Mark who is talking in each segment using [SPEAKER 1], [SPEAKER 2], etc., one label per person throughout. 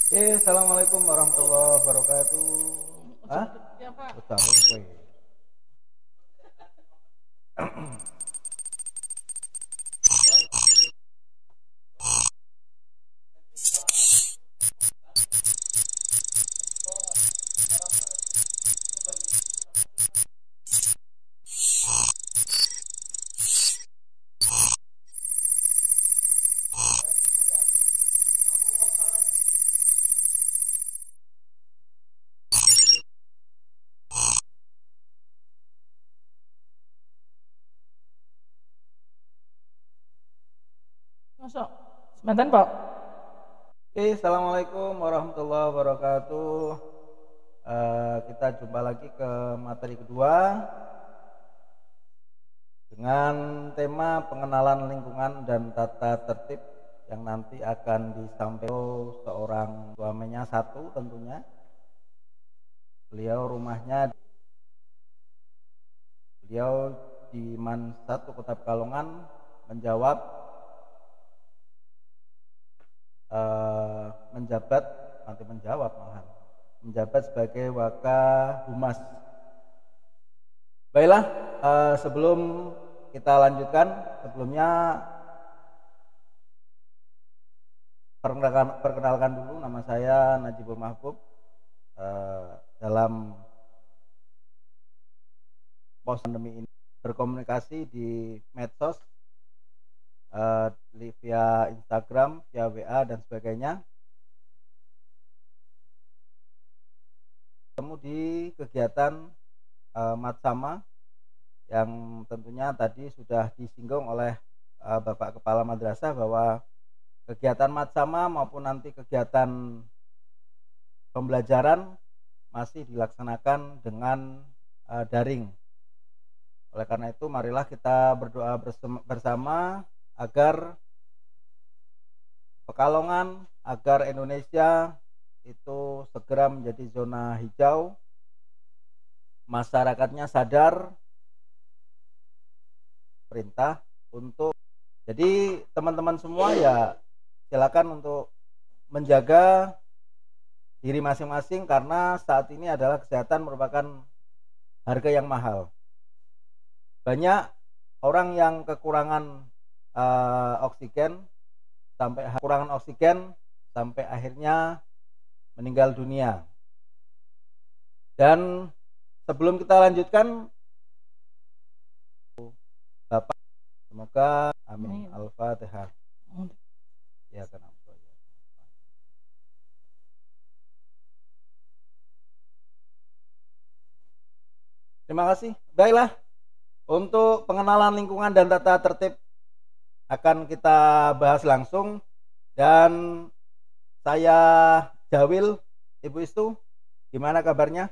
[SPEAKER 1] Assalamualaikum warahmatullahi wabarakatuh. Hah?
[SPEAKER 2] Ya, Pak.
[SPEAKER 1] Betul, kowe.
[SPEAKER 2] Masuk. Sebentar, Pak.
[SPEAKER 1] Assalamualaikum warahmatullahi wabarakatuh. Kita jumpa lagi ke materi kedua dengan tema pengenalan lingkungan dan tata tertib yang nanti akan disampaikan seorang suaminya satu tentunya. Beliau di Man 1 Kota Pekalongan menjawab menjabat sebagai Wakahumas. Baiklah, sebelum kita lanjutkan, sebelumnya perkenalkan dulu, nama saya Najibul Mahbub. Dalam pos pandemi ini berkomunikasi di medsos, via Instagram, via WA dan sebagainya. Ketemu di kegiatan Matsama yang tentunya tadi sudah disinggung oleh Bapak Kepala Madrasah bahwa kegiatan Matsama maupun nanti kegiatan pembelajaran masih dilaksanakan dengan daring. Oleh karena itu marilah kita berdoa bersama agar Pekalongan, agar Indonesia itu segera menjadi zona hijau, masyarakatnya sadar perintah untuk, jadi teman-teman semua ya silakan untuk menjaga diri masing-masing karena saat ini adalah kesehatan merupakan harga yang mahal. Banyak orang yang kekurangan oksigen sampai akhirnya meninggal dunia. Dan sebelum kita lanjutkan, Bapak, semoga amin. Al-Fatihah. Ya, kenapa? Terima kasih. Baiklah, untuk pengenalan lingkungan dan tata tertib akan kita bahas langsung, dan saya Jawil. Ibu Istu, gimana kabarnya?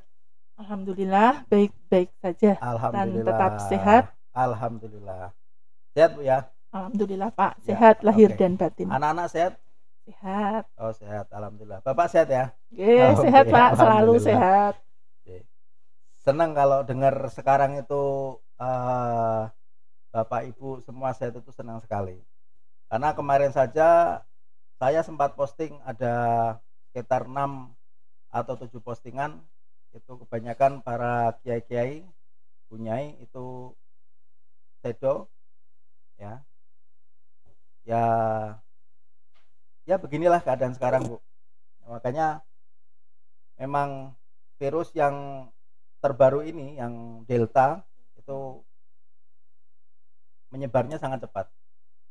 [SPEAKER 2] Alhamdulillah, baik-baik saja.
[SPEAKER 1] Alhamdulillah.
[SPEAKER 2] Dan tetap sehat.
[SPEAKER 1] Alhamdulillah. Sehat, Bu ya?
[SPEAKER 2] Alhamdulillah, Pak. Sehat
[SPEAKER 1] ya,
[SPEAKER 2] lahir
[SPEAKER 1] okay.
[SPEAKER 2] dan batin.
[SPEAKER 1] Anak-anak sehat?
[SPEAKER 2] Sehat.
[SPEAKER 1] Oh, sehat. Alhamdulillah. Bapak sehat ya?
[SPEAKER 2] Sehat, Pak. Selalu sehat.
[SPEAKER 1] Senang kalau dengar sekarang itu Bapak Ibu semua sehat, itu senang sekali. Karena kemarin saja saya sempat posting ada sekitar 6 atau 7 postingan, itu kebanyakan para kiai-kiai, bunyai itu sedo ya. Ya beginilah keadaan sekarang, Bu. Makanya memang virus yang terbaru ini, yang Delta, itu menyebarnya sangat cepat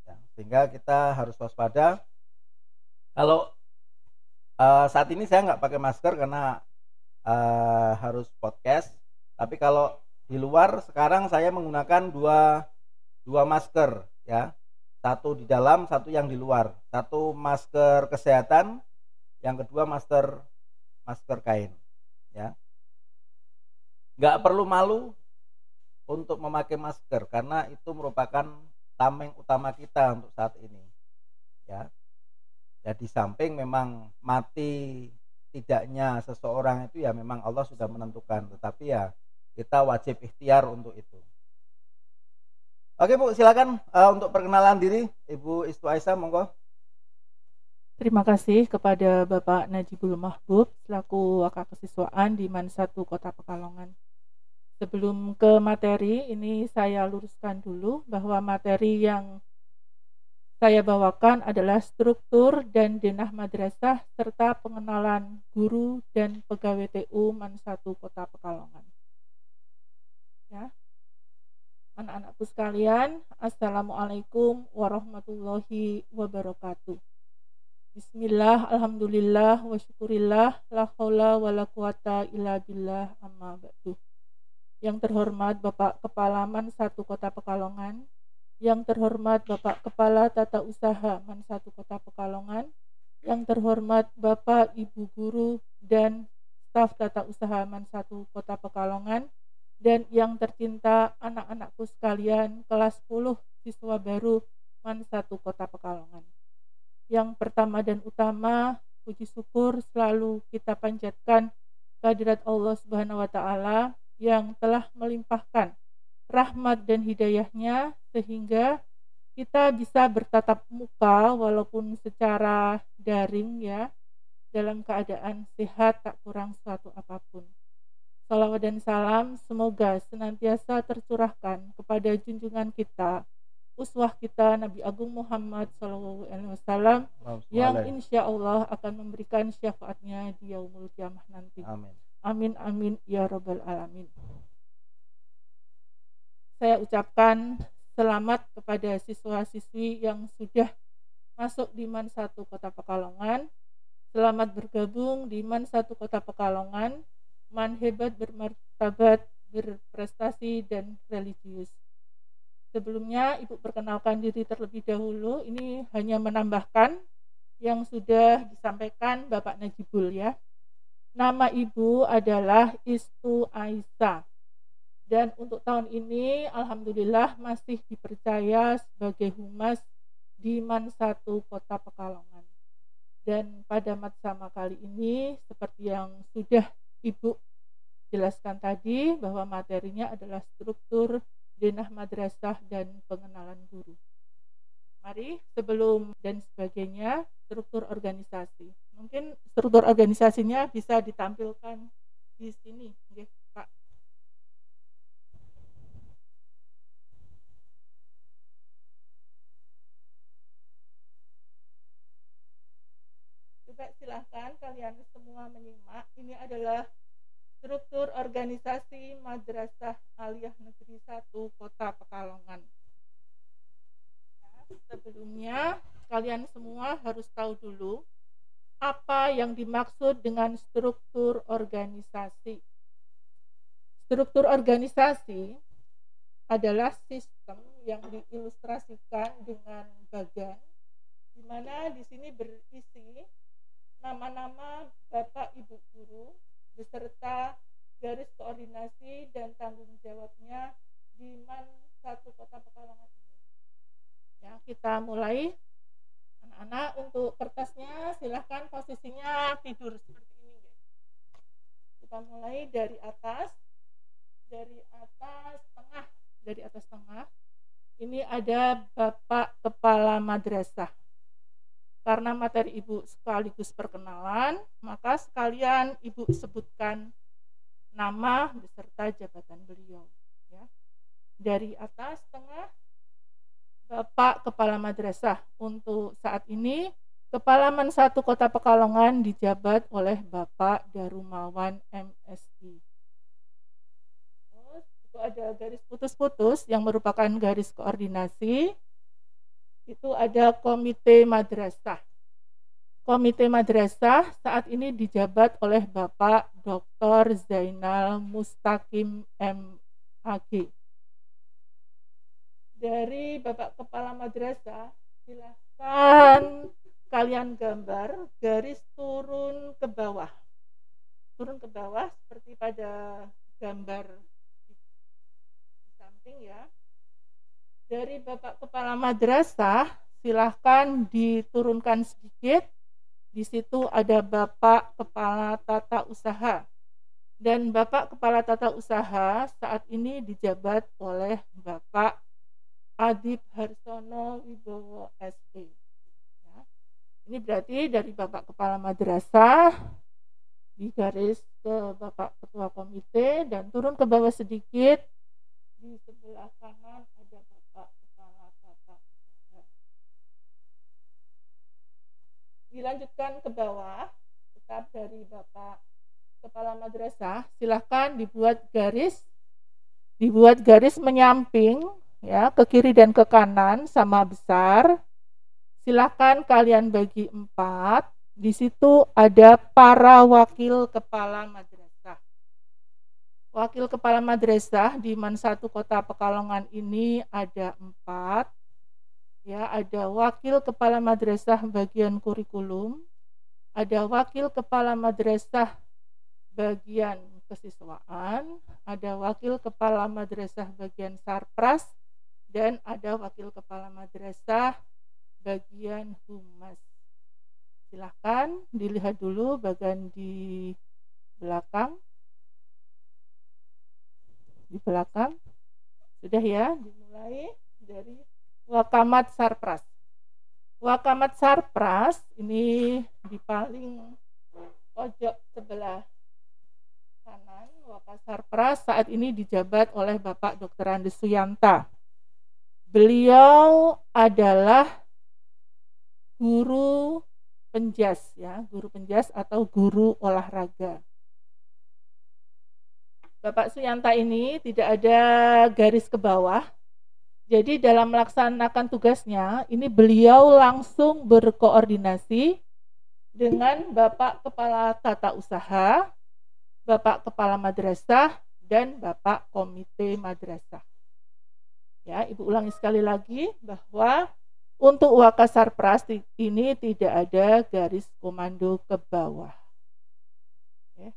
[SPEAKER 1] ya, sehingga kita harus waspada. Kalau saat ini saya nggak pakai masker karena harus podcast, tapi kalau di luar sekarang saya menggunakan dua masker ya, satu di dalam, satu yang di luar. Satu masker kesehatan, yang kedua masker kain ya. Nggak perlu malu untuk memakai masker karena itu merupakan tameng utama kita untuk saat ini ya. Di samping memang mati tidaknya seseorang itu ya memang Allah sudah menentukan, tetapi ya kita wajib ikhtiar untuk itu. Oke, Bu, silakan untuk perkenalan diri Ibu Istu Aisyah, monggo.
[SPEAKER 2] Terima kasih kepada Bapak Najibul Mahbub selaku Wakil Kesiswaan di MAN 1 Kota Pekalongan. Sebelum ke materi, ini saya luruskan dulu bahwa materi yang saya bawakan adalah struktur dan denah madrasah serta pengenalan guru dan pegawai TU MAN 1 Kota Pekalongan. Ya. Anak-anakku sekalian, Assalamualaikum warahmatullahi wabarakatuh. Bismillah, alhamdulillah, wa syukurillah, la haula wa la quwata illa billah, amma ba'du. Yang terhormat Bapak Kepala MAN 1 Kota Pekalongan, yang terhormat Bapak Kepala Tata Usaha MAN 1 Kota Pekalongan, yang terhormat Bapak Ibu Guru dan staf Tata Usaha MAN 1 Kota Pekalongan, dan yang tercinta anak-anakku sekalian kelas 10 siswa baru MAN 1 Kota Pekalongan. Yang pertama dan utama, puji syukur selalu kita panjatkan kehadirat Allah Subhanahu wa Ta'ala yang telah melimpahkan rahmat dan hidayahnya sehingga kita bisa bertatap muka walaupun secara daring ya, dalam keadaan sehat tak kurang suatu apapun. Salawat dan salam semoga senantiasa tercurahkan kepada junjungan kita, uswah kita Nabi Agung Muhammad SAW yang insya Allah akan memberikan syafaatnya di yaumul kiamah nanti.
[SPEAKER 1] Amin.
[SPEAKER 2] Amin amin ya rabbal alamin. Saya ucapkan selamat kepada siswa-siswi yang sudah masuk di MAN 1 Kota Pekalongan. Selamat bergabung di MAN 1 Kota Pekalongan, MAN hebat, bermartabat, berprestasi dan religius. Sebelumnya Ibu perkenalkan diri terlebih dahulu. Ini hanya menambahkan yang sudah disampaikan Bapak Najibul ya. Nama Ibu adalah Istu Aisyah. Dan untuk tahun ini alhamdulillah masih dipercaya sebagai humas di MAN 1 Kota Pekalongan. Dan pada matsama kali ini seperti yang sudah Ibu jelaskan tadi bahwa materinya adalah struktur denah madrasah dan pengenalan guru. Mari sebelum dan sebagainya, struktur organisasi. Mungkin struktur organisasinya bisa ditampilkan di sini, okay, Pak. Coba silahkan kalian semua menyimak. Ini adalah struktur organisasi Madrasah Aliyah Negeri 1 Kota Pekalongan. Nah, sebelumnya kalian semua harus tahu dulu apa yang dimaksud dengan struktur organisasi. Struktur organisasi adalah sistem yang diilustrasikan dengan bagan, di mana di sini berisi nama-nama Bapak Ibu Guru beserta garis koordinasi dan tanggung jawabnya di MAN 1 Kota Pekalongan ini. Ya, kita mulai. Anak-anak, untuk kertasnya silahkan posisinya tidur seperti ini. Kita mulai dari atas tengah. Ini ada Bapak Kepala Madrasah. Karena materi Ibu sekaligus perkenalan, maka sekalian Ibu sebutkan nama beserta jabatan beliau. Ya. Dari atas tengah, Bapak Kepala Madrasah. Untuk saat ini, Kepala MAN 1 Kota Pekalongan dijabat oleh Bapak Darumawan MSI. Terus itu ada garis putus-putus yang merupakan garis koordinasi. Itu ada Komite Madrasah. Komite Madrasah saat ini dijabat oleh Bapak Dr. Zainal Mustaqim MAG. Dari Bapak Kepala Madrasah, silakan kalian gambar garis turun ke bawah. Turun ke bawah seperti pada gambar di samping ya. Dari Bapak Kepala Madrasah, silahkan diturunkan sedikit. Di situ ada Bapak Kepala Tata Usaha. Dan Bapak Kepala Tata Usaha saat ini dijabat oleh Bapak Adib Harsono Wibowo SE. Ya. Ini berarti dari Bapak Kepala Madrasah digaris ke Bapak Ketua Komite dan turun ke bawah sedikit. Di sebelah kanan ada Bapak Kepala Tata Usaha. Dilanjutkan ke bawah, tetap dari Bapak Kepala Madrasah, silahkan dibuat garis menyamping ya, ke kiri dan ke kanan sama besar. Silahkan kalian bagi 4. Di situ ada para wakil kepala madrasah. Wakil kepala madrasah di MAN 1 Kota Pekalongan ini ada 4. Ya, ada wakil kepala madrasah bagian kurikulum, ada wakil kepala madrasah bagian kesiswaan, ada wakil kepala madrasah bagian sarpras, dan ada wakil kepala madrasah bagian humas. Silahkan dilihat dulu bagian di belakang. Di belakang. Sudah ya, dimulai dari Wakamat Sarpras. Wakamat Sarpras ini di paling pojok sebelah kanan. Wakamat Sarpras saat ini dijabat oleh Bapak Dr. Andes Suyanta. Beliau adalah guru penjas ya, guru penjas atau guru olahraga. Bapak Suyanta ini tidak ada garis ke bawah. Jadi dalam melaksanakan tugasnya, ini beliau langsung berkoordinasi dengan Bapak Kepala Tata Usaha, Bapak Kepala Madrasah, dan Bapak Komite Madrasah. Ya, Ibu ulangi sekali lagi bahwa untuk Wakasarpras ini tidak ada garis komando ke bawah. Oke.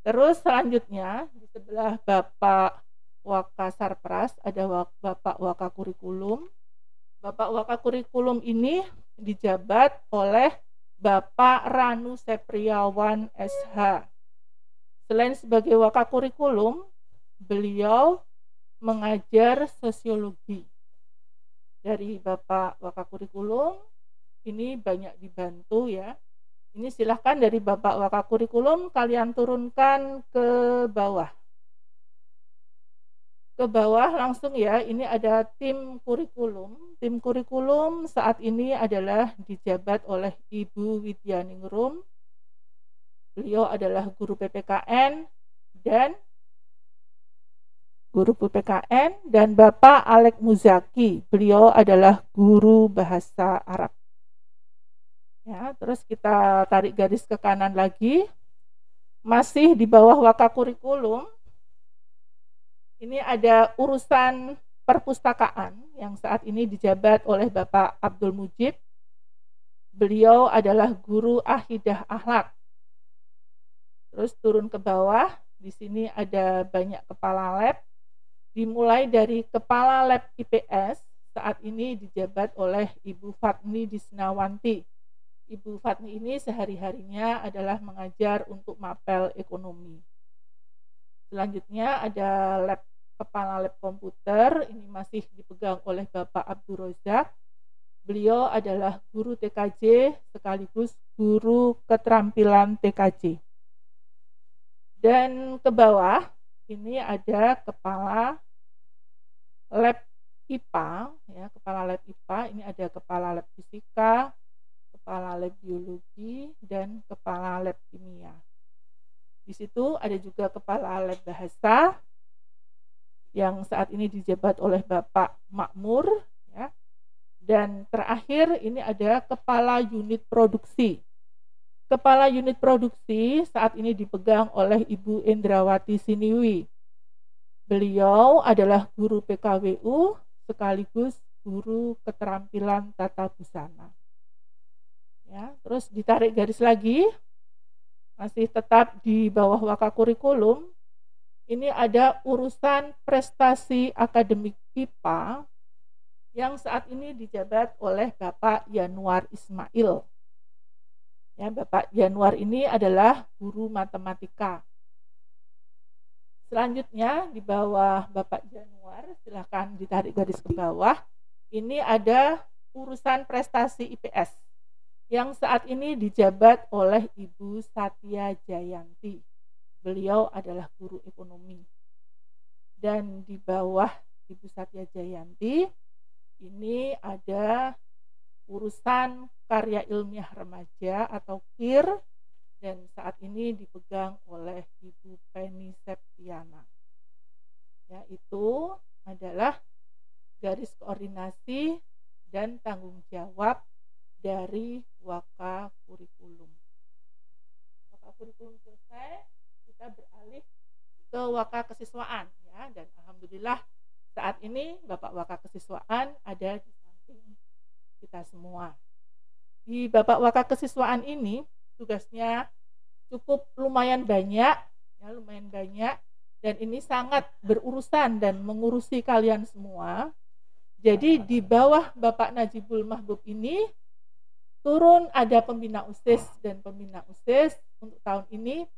[SPEAKER 2] Terus selanjutnya di sebelah Bapak Wakasarpras ada Bapak Wakakurikulum. Bapak Wakakurikulum ini dijabat oleh Bapak Ranu Sepriawan SH. Selain sebagai Wakakurikulum, beliau mengajar sosiologi. Dari Bapak Wakakurikulum ini banyak dibantu ya. Ini silahkan dari Bapak Wakakurikulum kalian turunkan ke bawah. Ke bawah langsung ya, ini ada tim kurikulum. Tim kurikulum saat ini adalah dijabat oleh Ibu Widyaningrum. Beliau adalah guru PPKN dan Bapak Alek Muzaki. Beliau adalah guru bahasa Arab. Ya, terus kita tarik garis ke kanan lagi. Masih di bawah Wakakurikulum. Ini ada urusan perpustakaan yang saat ini dijabat oleh Bapak Abdul Mujib. Beliau adalah guru akidah akhlak. Terus turun ke bawah, di sini ada banyak kepala lab. Dimulai dari Kepala Lab IPS, saat ini dijabat oleh Ibu Fatni Disnawanti. Ibu Fatni ini sehari-harinya adalah mengajar untuk mapel ekonomi. Selanjutnya ada Kepala Lab Komputer, ini masih dipegang oleh Bapak Abdul Rozak. Beliau adalah guru TKJ sekaligus guru keterampilan TKJ. Dan ke bawah, ini ada Kepala Lab IPA, ya, Kepala Lab IPA. Ini ada Kepala Lab Fisika, Kepala Lab Biologi, dan Kepala Lab Kimia. Di situ ada juga Kepala Lab Bahasa yang saat ini dijabat oleh Bapak Makmur, ya. Dan terakhir ini ada Kepala Unit Produksi. Kepala Unit Produksi saat ini dipegang oleh Ibu Endrawati Siniwi. Beliau adalah guru PKWU sekaligus guru keterampilan tata busana. Ya, terus ditarik garis lagi, masih tetap di bawah Wakakurikulum. Ini ada urusan prestasi akademik IPA yang saat ini dijabat oleh Bapak Yanuar Ismail. Ya, Bapak Januar ini adalah guru matematika. Selanjutnya di bawah Bapak Januar, silahkan ditarik garis ke bawah. Ini ada urusan prestasi IPS. yang saat ini dijabat oleh Ibu Satya Jayanti. Beliau adalah guru ekonomi. Dan di bawah Ibu Satya Jayanti ini ada urusan karya ilmiah remaja atau KIR, dan saat ini dipegang oleh Ibu Penny Septiana. Yaitu adalah garis koordinasi dan tanggung jawab dari Waka Kurikulum. Waka Kurikulum selesai, kita beralih ke Waka Kesiswaan ya, dan alhamdulillah saat ini Bapak Waka Kesiswaan ada di samping kita semua. Di Bapak Waka Kesiswaan ini tugasnya cukup lumayan banyak, dan ini sangat berurusan dan mengurusi kalian semua. Jadi di bawah Bapak Najibul Mahbub ini turun ada pembina OSIS, dan pembina OSIS untuk tahun ini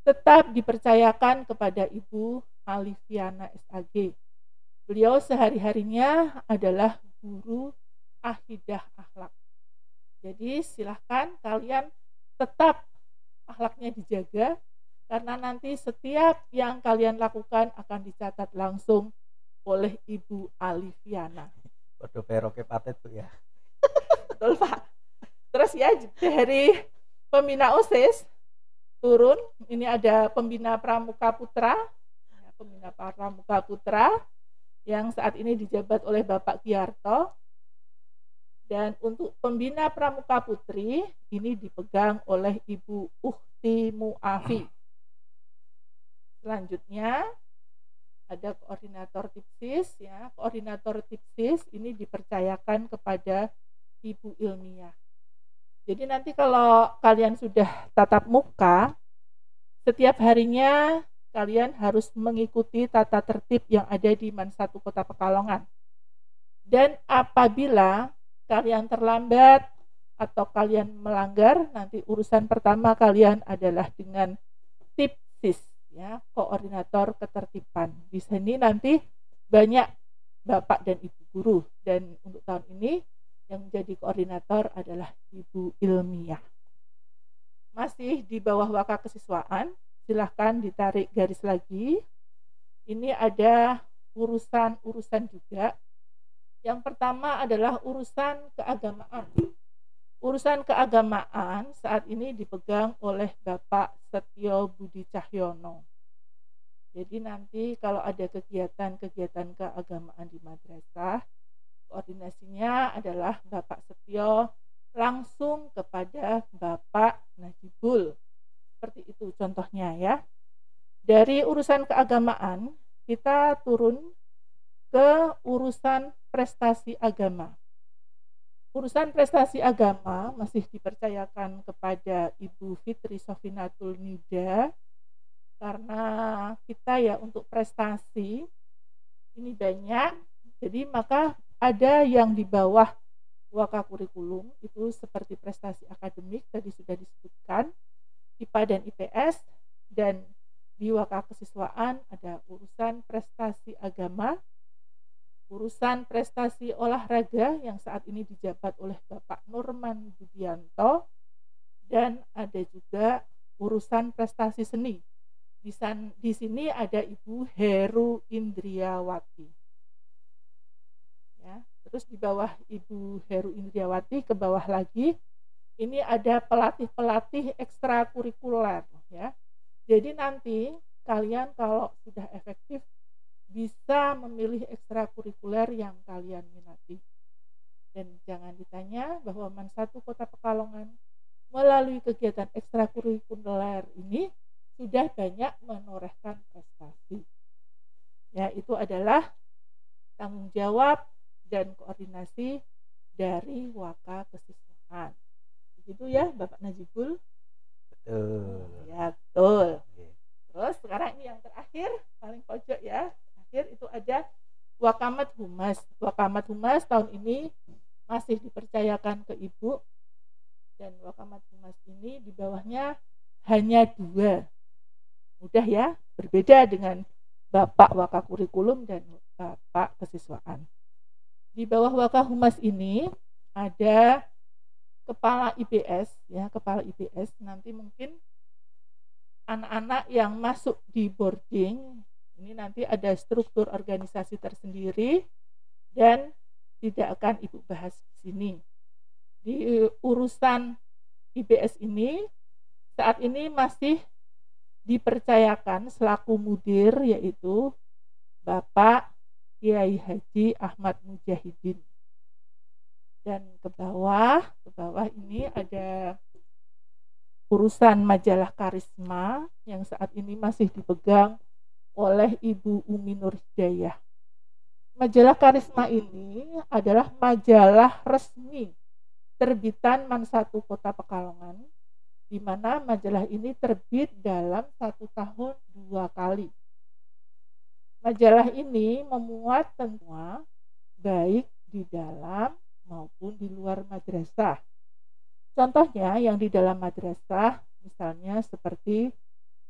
[SPEAKER 2] tetap dipercayakan kepada Ibu Alifiana SAG. Beliau sehari-harinya adalah guru akidah akhlak. Jadi silahkan kalian tetap akhlaknya dijaga, karena nanti setiap yang kalian lakukan akan dicatat langsung oleh Ibu Alifiana.
[SPEAKER 1] Waduh, peroke patet tuh ya.
[SPEAKER 2] Betul Pak. Terus ya dari pembina OSIS turun, ini ada pembina Pramuka Putra, yang saat ini dijabat oleh Bapak Giarto. Dan untuk pembina Pramuka Putri ini dipegang oleh Ibu Uhti Muafi. Selanjutnya ada koordinator tipsis ya. Koordinator tipsis ini dipercayakan kepada Ibu Ilmiah. Jadi nanti kalau kalian sudah tatap muka, setiap harinya kalian harus mengikuti tata tertib yang ada di Man1 Kota Pekalongan. Dan apabila kalian terlambat atau kalian melanggar, nanti urusan pertama kalian adalah dengan tipsis ya, koordinator ketertiban. Di sini nanti banyak Bapak dan Ibu guru, dan untuk tahun ini yang menjadi koordinator adalah Ibu Ilmiah. Masih di bawah Waka Kesiswaan, silahkan ditarik garis lagi. Ini ada urusan-urusan juga. Yang pertama adalah urusan keagamaan. Urusan keagamaan saat ini dipegang oleh Bapak Setio Budi Cahyono. Jadi nanti kalau ada kegiatan-kegiatan keagamaan di madrasah, koordinasinya adalah Bapak Setio langsung kepada Bapak Najibul. Seperti itu contohnya ya. Dari urusan keagamaan, kita turun ke urusan prestasi agama. Urusan prestasi agama masih dipercayakan kepada Ibu Fitri Sofinatul Nida, karena kita ya untuk prestasi ini banyak, jadi maka ada yang di bawah Waka Kurikulum itu seperti prestasi akademik tadi sudah disebutkan, IPA dan IPS, dan di Waka Kesiswaan ada urusan prestasi agama, urusan prestasi olahraga yang saat ini dijabat oleh Bapak Nurman Budianto, dan ada juga urusan prestasi seni. Di sini ada Ibu Heru Indriawati. Ya, terus di bawah Ibu Heru Indriawati ke bawah lagi ini ada pelatih-pelatih ekstrakurikuler ya. Jadi nanti kalian kalau sudah efektif bisa memilih ekstrakurikuler yang kalian minati. Dan jangan ditanya bahwa Man1 Kota Pekalongan melalui kegiatan ekstrakurikuler ini sudah banyak menorehkan prestasi. Ya, itu adalah tanggung jawab dan koordinasi dari Waka Kesiswaan. Begitu ya Bapak Najibul?
[SPEAKER 1] Betul.
[SPEAKER 2] Ya, betul. Terus sekarang ini yang terakhir, paling pojok ya. Itu ada Wakamat Humas. Wakamat Humas tahun ini masih dipercayakan ke Ibu, dan Wakamat Humas ini di bawahnya hanya 2. Mudah ya, berbeda dengan Bapak Waka Kurikulum dan Bapak Kesiswaan. Di bawah Waka Humas ini ada kepala IPS ya, kepala IPS nanti mungkin anak-anak yang masuk di boarding ini nanti ada struktur organisasi tersendiri dan tidak akan Ibu bahas di sini. Di urusan IPS ini saat ini masih dipercayakan selaku mudir yaitu Bapak Kiai Haji Ahmad Mujahidin. Dan ke bawah ini ada urusan majalah Karisma yang saat ini masih dipegang oleh Ibu Umi Nur Hidayah. Majalah Karisma ini adalah majalah resmi terbitan Man1 Kota Pekalongan, di mana majalah ini terbit dalam 1 tahun 2 kali. Majalah ini memuat semua baik di dalam maupun di luar madrasah. Contohnya yang di dalam madrasah misalnya seperti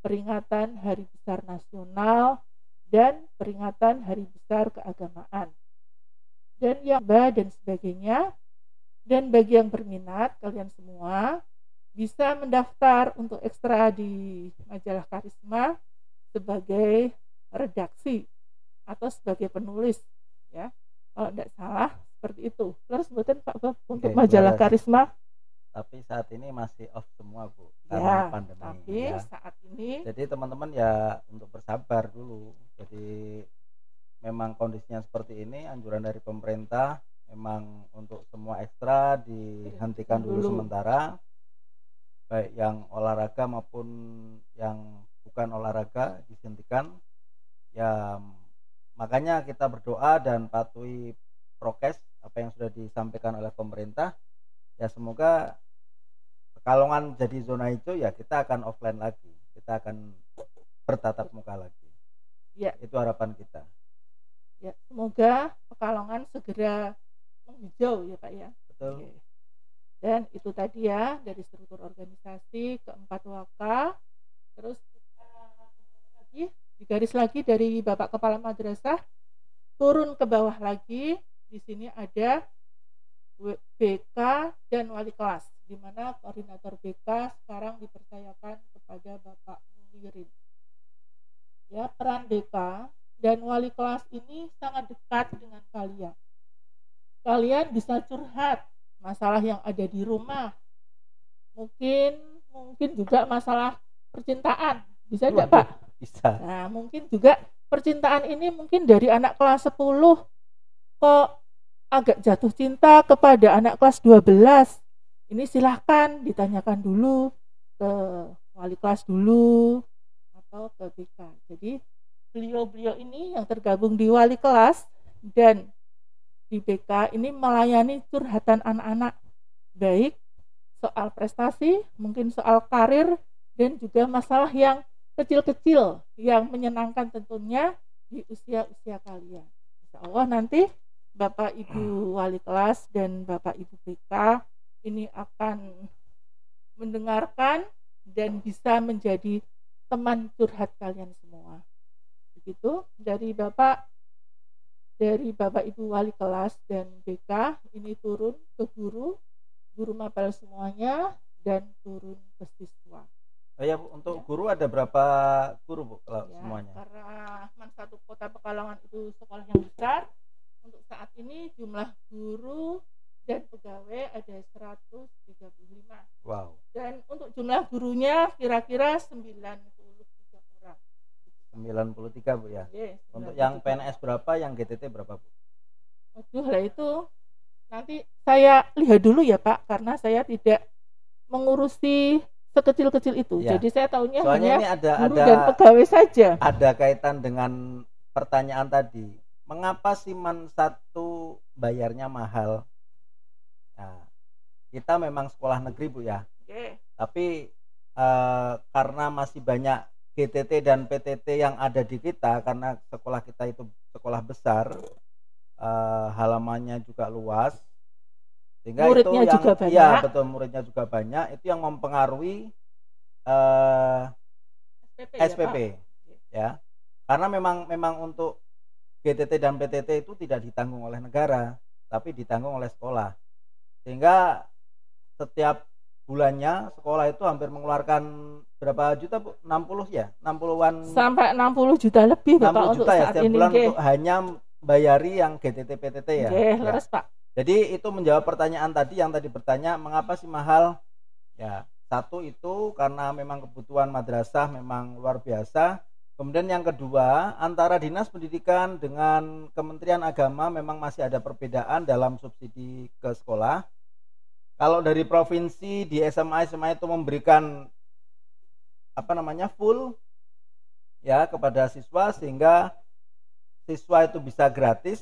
[SPEAKER 2] peringatan Hari Besar Nasional dan peringatan Hari Besar Keagamaan dan yang dan sebagainya. Dan bagi yang berminat, kalian semua bisa mendaftar untuk ekstra di majalah Karisma sebagai redaksi atau sebagai penulis ya, kalau tidak salah seperti itu. Terus buatan Pak Bob untuk majalah Karisma,
[SPEAKER 1] tapi saat ini masih off semua Bu
[SPEAKER 2] ya,
[SPEAKER 1] karena pandemi
[SPEAKER 2] tapi
[SPEAKER 1] ya.
[SPEAKER 2] saat ini
[SPEAKER 1] Jadi teman-teman ya untuk bersabar dulu. Jadi memang kondisinya seperti ini, anjuran dari pemerintah memang untuk semua ekstra dihentikan dulu sementara, baik yang olahraga maupun yang bukan olahraga dihentikan ya. Makanya kita berdoa dan patuhi prokes apa yang sudah disampaikan oleh pemerintah ya. Semoga Pekalongan jadi zona hijau ya, kita akan offline lagi, kita akan bertatap muka lagi ya. Itu harapan kita
[SPEAKER 2] ya, semoga Pekalongan segera menghijau ya Pak ya.
[SPEAKER 1] Betul.
[SPEAKER 2] Oke. Dan itu tadi ya dari struktur organisasi keempat waka. Terus kita lagi digaris lagi dari Bapak Kepala Madrasah turun ke bawah lagi. Di sini ada BK dan wali kelas, di mana koordinator BK sekarang dipercayakan kepada Bapak Munirin. Ya, peran BK dan wali kelas ini sangat dekat dengan kalian. Kalian bisa curhat masalah yang ada di rumah, mungkin juga masalah percintaan, bisa tidak Pak?
[SPEAKER 1] Bisa.
[SPEAKER 2] Nah, mungkin juga percintaan ini mungkin dari anak kelas 10 kok agak jatuh cinta kepada anak kelas 12. Ini silahkan ditanyakan dulu ke wali kelas dulu atau ke BK. Jadi beliau-beliau ini yang tergabung di wali kelas dan di BK ini melayani curhatan anak-anak, baik soal prestasi, mungkin soal karir, dan juga masalah yang kecil-kecil yang menyenangkan tentunya di usia-usia kalian. Insya Allah nanti Bapak Ibu wali kelas dan Bapak Ibu BK ini akan mendengarkan dan bisa menjadi teman curhat kalian semua. Begitu dari Bapak Ibu wali kelas dan BK ini turun ke guru mapel semuanya dan turun ke siswa.
[SPEAKER 1] Oh ya Bu, untuk guru ada berapa guru Bu kalau
[SPEAKER 2] ya,
[SPEAKER 1] semuanya?
[SPEAKER 2] Karena Man1 Kota Pekalongan itu sekolah yang besar, untuk saat ini jumlah guru dan pegawai ada 135.
[SPEAKER 1] Wow.
[SPEAKER 2] Dan untuk jumlah gurunya kira-kira 93 orang.
[SPEAKER 1] 93 Bu ya.
[SPEAKER 2] Yes,
[SPEAKER 1] untuk yang PNS berapa, yang GTT berapa Bu?
[SPEAKER 2] Waduh lah itu nanti saya lihat dulu ya Pak, karena saya tidak mengurusi sekecil-kecil itu. Ya. Jadi saya tahunya
[SPEAKER 1] soalnya
[SPEAKER 2] hanya
[SPEAKER 1] ini
[SPEAKER 2] guru dan pegawai saja.
[SPEAKER 1] Ada kaitan dengan pertanyaan tadi. Mengapa sih Man1 bayarnya mahal? Nah, kita memang sekolah negeri Bu ya.
[SPEAKER 2] Oke.
[SPEAKER 1] Tapi karena masih banyak GTT dan PTT yang ada di kita, karena sekolah kita itu sekolah besar, halamannya juga luas, sehingga
[SPEAKER 2] muridnya
[SPEAKER 1] itu yang
[SPEAKER 2] juga banyak.
[SPEAKER 1] Ya betul, muridnya juga banyak, itu yang mempengaruhi SPP ya. Karena memang untuk GTT dan PTT itu tidak ditanggung oleh negara, tapi ditanggung oleh sekolah, sehingga setiap bulannya sekolah itu hampir mengeluarkan berapa juta Bu? 60 ya? 60-an
[SPEAKER 2] Sampai 60 juta lebih Bapak
[SPEAKER 1] 60
[SPEAKER 2] untuk
[SPEAKER 1] juta ya
[SPEAKER 2] saat
[SPEAKER 1] setiap
[SPEAKER 2] ini.
[SPEAKER 1] bulan
[SPEAKER 2] Nggih.
[SPEAKER 1] untuk hanya bayari yang GTT PTT ya.
[SPEAKER 2] Nggih,
[SPEAKER 1] Ya.
[SPEAKER 2] leres Pak.
[SPEAKER 1] Jadi itu menjawab pertanyaan tadi yang tadi bertanya mengapa sih mahal? Ya, satu itu karena memang kebutuhan madrasah memang luar biasa. Kemudian yang kedua, antara Dinas Pendidikan dengan Kementerian Agama memang masih ada perbedaan dalam subsidi ke sekolah. Kalau dari provinsi di SMA itu memberikan full ya kepada siswa sehingga siswa itu bisa gratis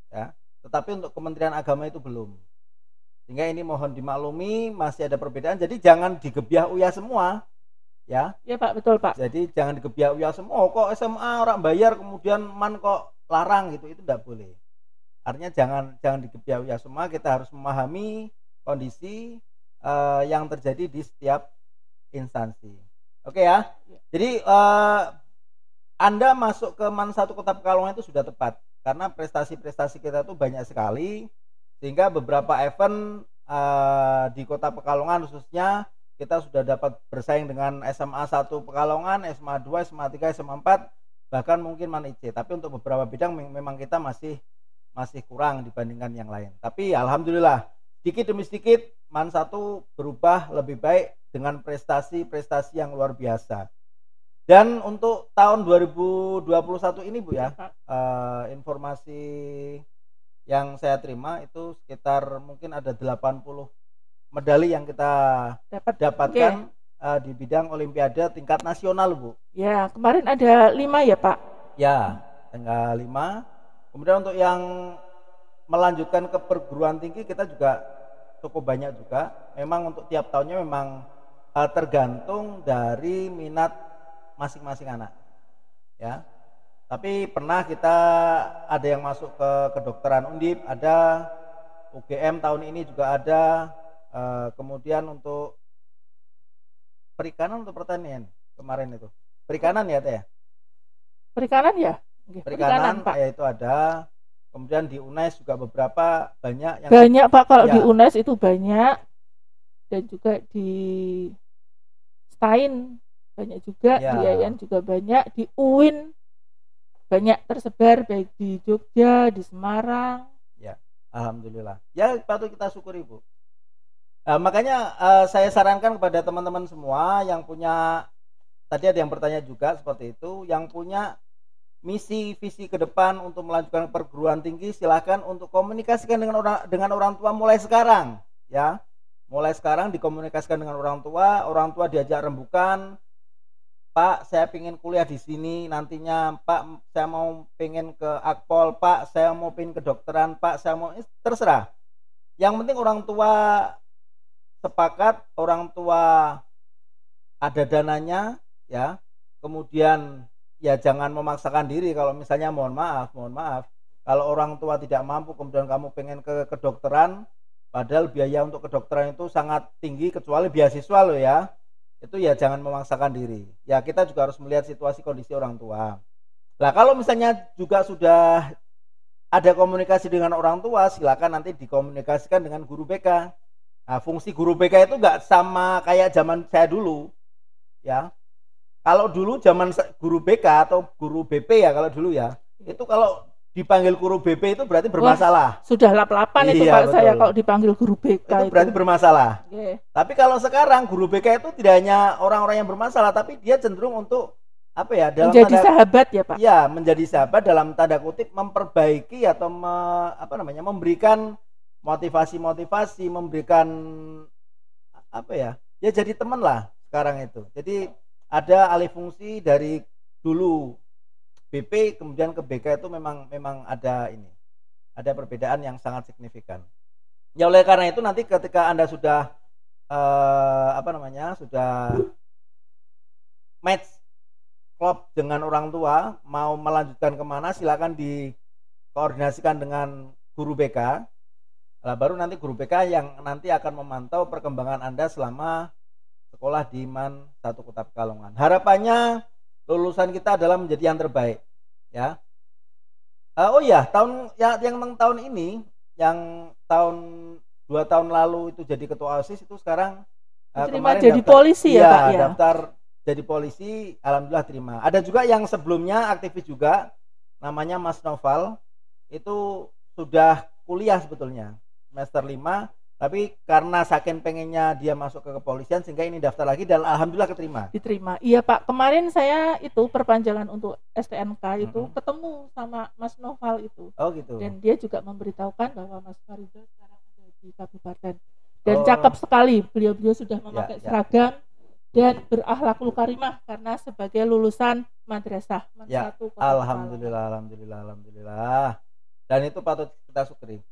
[SPEAKER 1] ya. Tetapi untuk Kementerian Agama itu belum. Sehingga ini mohon dimaklumi masih ada perbedaan. Jadi jangan digebyah uyah semua. Ya.
[SPEAKER 2] Ya Pak, betul Pak.
[SPEAKER 1] Jadi jangan digebyah uyah semua. Oh, kok SMA orang bayar kemudian man kok larang gitu. Itu tidak boleh. Artinya jangan digebyah uyah semua. Kita harus memahami kondisi yang terjadi di setiap instansi. Oke ya. Jadi Anda masuk ke MAN 1 Kota Pekalongan itu sudah tepat. Karena prestasi-prestasi kita itu banyak sekali, sehingga beberapa event di Kota Pekalongan khususnya kita sudah dapat bersaing dengan SMA 1 Pekalongan, SMA 2, SMA 3, SMA 4, bahkan mungkin MAN IC. Tapi untuk beberapa bidang memang kita masih kurang dibandingkan yang lain. Tapi alhamdulillah sedikit demi sedikit MAN 1 berubah lebih baik dengan prestasi-prestasi yang luar biasa. Dan untuk tahun 2021 ini Bu ya, informasi yang saya terima itu sekitar mungkin ada 80 medali yang kita dapatkan di bidang olimpiade tingkat nasional Bu.
[SPEAKER 2] Ya, kemarin ada 5 ya Pak?
[SPEAKER 1] Ya, tanggal 5. Kemudian untuk yang melanjutkan ke perguruan tinggi kita juga cukup banyak juga. Memang untuk tiap tahunnya memang tergantung dari minat masing-masing anak ya. Tapi pernah kita ada yang masuk ke kedokteran Undip, ada UGM tahun ini juga ada, kemudian untuk perikanan untuk pertanian kemarin itu perikanan ya Teh?
[SPEAKER 2] Perikanan ya?
[SPEAKER 1] Perikanan Pak ya, itu ada. Kemudian di UNES juga beberapa banyak yang
[SPEAKER 2] banyak Pak, kalau
[SPEAKER 1] ya.
[SPEAKER 2] Di UNES itu banyak, dan juga di STAIN banyak juga ya. Di IAIN juga banyak, di UIN banyak tersebar, baik di Jogja, di Semarang
[SPEAKER 1] ya. Alhamdulillah ya, patut kita syukuri Bu. Makanya saya sarankan kepada teman-teman semua yang punya, tadi ada yang bertanya juga seperti itu, yang punya misi visi ke depan untuk melanjutkan perguruan tinggi, silakan untuk komunikasikan dengan orang tua mulai sekarang ya. Mulai sekarang dikomunikasikan dengan orang tua diajak rembukan, Pak saya pengen kuliah di sini nantinya, Pak saya mau pengen ke Akpol, Pak saya mau pengen ke kedokteran, Pak saya mau, terserah. Yang penting orang tua sepakat, orang tua ada dananya ya. Kemudian ya jangan memaksakan diri. Kalau misalnya mohon maaf kalau orang tua tidak mampu kemudian kamu pengen ke kedokteran, padahal biaya untuk kedokteran itu sangat tinggi kecuali beasiswa loh ya. Itu ya jangan memaksakan diri. Ya kita juga harus melihat situasi kondisi orang tua. Nah kalau misalnya juga sudah ada komunikasi dengan orang tua, silakan nanti dikomunikasikan dengan guru BK. Nah fungsi guru BK itu nggak sama kayak zaman saya dulu ya. Kalau dulu zaman guru BK atau guru BP ya, kalau dulu ya, itu kalau dipanggil guru BP itu berarti bermasalah.
[SPEAKER 2] Wah, sudah lap-lapan itu Pak, betul. Saya kalau dipanggil guru BK
[SPEAKER 1] itu berarti bermasalah. Tapi kalau sekarang guru BK itu tidak hanya orang-orang yang bermasalah, tapi dia cenderung untuk dalam
[SPEAKER 2] menjadi sahabat ya Pak.
[SPEAKER 1] Ya, menjadi sahabat dalam tanda kutip, memperbaiki atau memberikan motivasi, memberikan ya jadi teman lah sekarang itu. Jadi ada alih fungsi dari dulu BP kemudian ke BK itu memang ada perbedaan yang sangat signifikan. Ya oleh karena itu nanti ketika Anda sudah sudah match klop dengan orang tua, mau melanjutkan kemana silakan dikoordinasikan dengan guru BK. Nah, baru nanti guru BK yang nanti akan memantau perkembangan Anda selama sekolah di MAN 1 Kota Pekalongan. Harapannya lulusan kita adalah menjadi yang terbaik ya. Tahun ini yang tahun 2 tahun lalu itu jadi ketua OSIS, itu sekarang
[SPEAKER 2] Diterima
[SPEAKER 1] kemarin
[SPEAKER 2] jadi
[SPEAKER 1] daftar,
[SPEAKER 2] polisi ya,
[SPEAKER 1] iya,
[SPEAKER 2] Pak ya.
[SPEAKER 1] daftar jadi polisi, alhamdulillah terima. Ada juga yang sebelumnya aktivis juga, namanya Mas Noval, itu sudah kuliah sebetulnya semester 5, tapi karena saking pengennya dia masuk ke kepolisian sehingga ini daftar lagi dan alhamdulillah keterima.
[SPEAKER 2] Diterima. Iya Pak, kemarin saya itu perpanjangan untuk STNK itu ketemu sama Mas Noval itu.
[SPEAKER 1] Oh gitu.
[SPEAKER 2] Dan dia juga memberitahukan bahwa Mas Fariza sekarang ada di kabupaten. Dan cakep sekali, beliau sudah memakai seragam dan berakhlakul karimah karena sebagai lulusan madrasah.
[SPEAKER 1] Ya, alhamdulillah. Dan itu patut kita syukuri.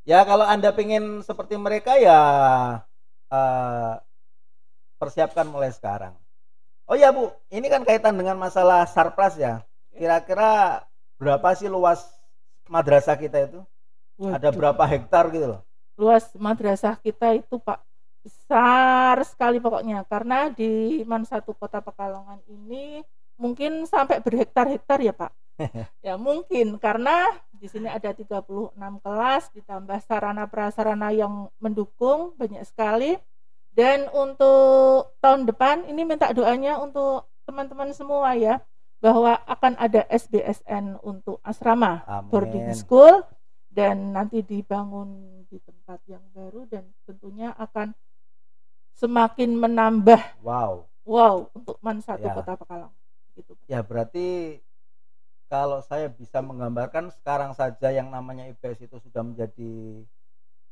[SPEAKER 1] Ya kalau Anda pengen seperti mereka ya persiapkan mulai sekarang. Oh ya Bu, ini kan kaitan dengan masalah sarpras ya. Kira-kira berapa sih luas madrasah kita itu? Waduh. Ada berapa hektar gitu loh?
[SPEAKER 2] Luas madrasah kita itu Pak besar sekali pokoknya, karena di Man 1 Kota Pekalongan ini mungkin sampai berhektar-hektar ya Pak. Ya mungkin karena di sini ada 36 kelas ditambah sarana prasarana yang mendukung banyak sekali. Dan untuk tahun depan ini minta doanya untuk teman-teman semua ya, bahwa akan ada SBSN untuk asrama. Amin. Boarding school, dan nanti dibangun di tempat yang baru dan tentunya akan semakin menambah wow untuk Man 1 ya. Kota Pekalongan gitu.
[SPEAKER 1] Ya berarti kalau saya bisa menggambarkan sekarang saja yang namanya IPS itu sudah menjadi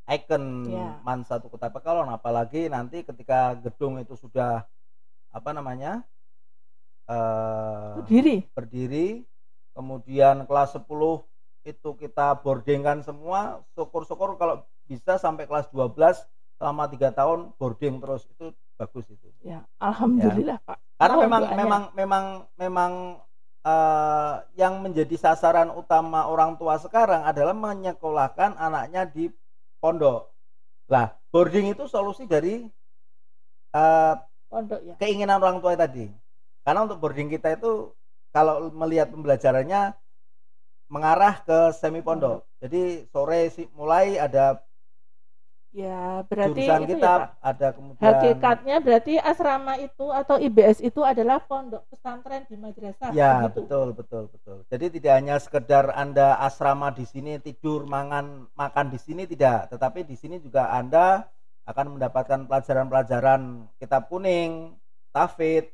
[SPEAKER 1] ikon ya. Man 1 Kota Pekalongan, apalagi nanti ketika gedung itu sudah berdiri, kemudian kelas 10 itu kita boardingkan semua, syukur-syukur kalau bisa sampai kelas 12 selama 3 tahun boarding terus, itu bagus itu.
[SPEAKER 2] Ya, alhamdulillah ya. Pak.
[SPEAKER 1] Karena memang yang menjadi sasaran utama orang tua sekarang adalah menyekolahkan anaknya di pondok. Lah, boarding itu solusi dari
[SPEAKER 2] pondok ya.
[SPEAKER 1] Keinginan orang tua tadi. Karena untuk boarding kita itu kalau melihat pembelajarannya mengarah ke semi pondok. Jadi sore mulai ada
[SPEAKER 2] ya, berarti
[SPEAKER 1] jurusan
[SPEAKER 2] itu
[SPEAKER 1] kitab,
[SPEAKER 2] ya,
[SPEAKER 1] ada kemudian
[SPEAKER 2] hakikatnya berarti asrama itu atau IBS itu adalah pondok pesantren di madrasah.
[SPEAKER 1] Ya, begitu. Betul. Jadi tidak hanya sekedar Anda asrama di sini tidur, makan di sini, tidak, tetapi di sini juga Anda akan mendapatkan pelajaran-pelajaran kitab kuning, tahfidz,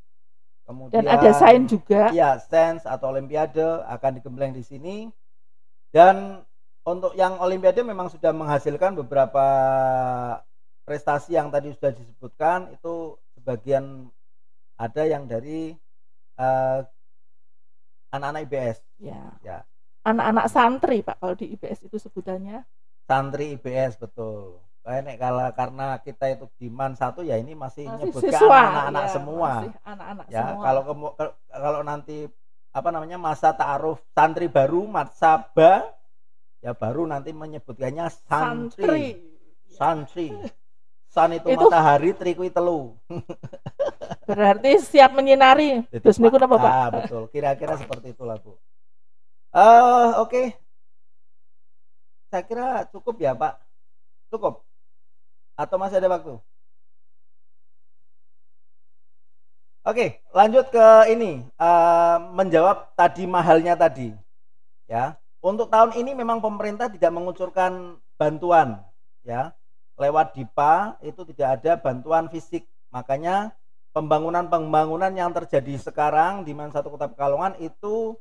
[SPEAKER 1] kemudian
[SPEAKER 2] dan ada sains juga.
[SPEAKER 1] Ya, sains atau olimpiade akan digembleng di sini. Dan untuk yang olimpiade memang sudah menghasilkan beberapa prestasi yang tadi sudah disebutkan, itu sebagian ada yang dari anak-anak IBS.
[SPEAKER 2] Ya. Anak-anak santri Pak kalau di IBS itu sebutannya.
[SPEAKER 1] Santri IBS, betul. Karena kita itu di Man 1 ya, ini masih nyebutkan anak-anak ya, semua.
[SPEAKER 2] Anak-anak
[SPEAKER 1] ya,
[SPEAKER 2] semua.
[SPEAKER 1] Kalau nanti masa ta'aruf santri baru matsaba ya baru nanti menyebutkannya santri. San itu matahari, tri kuwi telu.
[SPEAKER 2] Berarti siap menyinari. Terus niku apa Pak?
[SPEAKER 1] Betul. Kira-kira seperti itulah Bu. Oke. Saya kira cukup ya Pak. Cukup. Atau masih ada waktu? Oke, lanjut ke ini. Menjawab tadi mahalnya tadi. Ya. Untuk tahun ini memang pemerintah tidak mengucurkan bantuan ya. Lewat DIPA itu tidak ada bantuan fisik. Makanya pembangunan yang terjadi sekarang di Man 1 Kota Pekalongan itu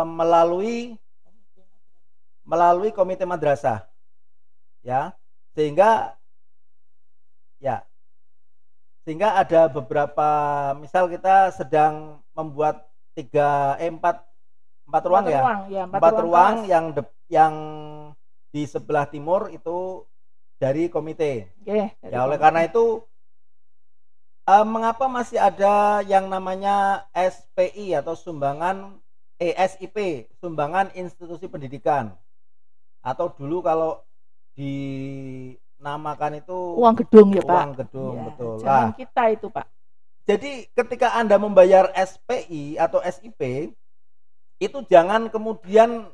[SPEAKER 1] melalui komite madrasah. Ya. Sehingga ada beberapa, misal kita sedang membuat 4 ruang ya. 4 ruang yang di sebelah timur itu dari komite. Ya, oleh karena itu mengapa masih ada yang namanya SPI atau SIP, sumbangan institusi pendidikan. Atau dulu kalau dinamakan itu
[SPEAKER 2] uang gedung ya Pak.
[SPEAKER 1] Uang gedung, ya, betul.
[SPEAKER 2] Jangan kita itu Pak.
[SPEAKER 1] Jadi ketika Anda membayar SPI atau SIP, itu jangan kemudian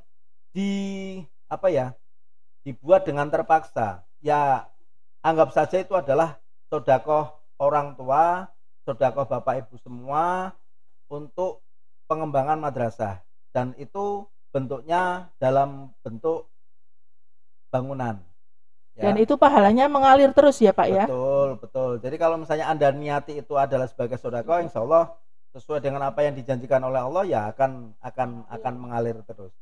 [SPEAKER 1] dibuat dengan terpaksa. ya anggap saja itu adalah sedekah orang tua, sedekah Bapak Ibu semua untuk pengembangan madrasah, dan itu bentuknya dalam bentuk bangunan.
[SPEAKER 2] Dan
[SPEAKER 1] Ya,
[SPEAKER 2] itu pahalanya mengalir terus ya Pak ya?
[SPEAKER 1] betul, betul. Jadi kalau misalnya Anda niati itu adalah sebagai sedekah, insya Allah sesuai dengan apa yang dijanjikan oleh Allah ya akan mengalir terus.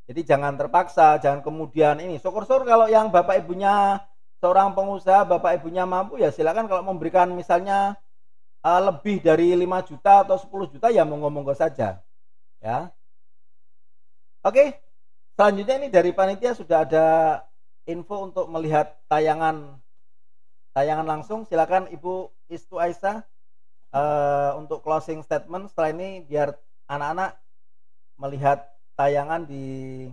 [SPEAKER 1] Jadi jangan terpaksa, jangan kemudian ini. Syukur-syukur kalau yang Bapak Ibunya seorang pengusaha, Bapak Ibunya mampu ya silakan, kalau memberikan misalnya lebih dari 5 juta atau 10 juta ya monggo-monggo saja. Ya. Oke. Selanjutnya ini dari panitia sudah ada info untuk melihat tayangan langsung. Silakan Ibu Istu Aisyah untuk closing statement. Setelah ini biar anak-anak melihat tayangan di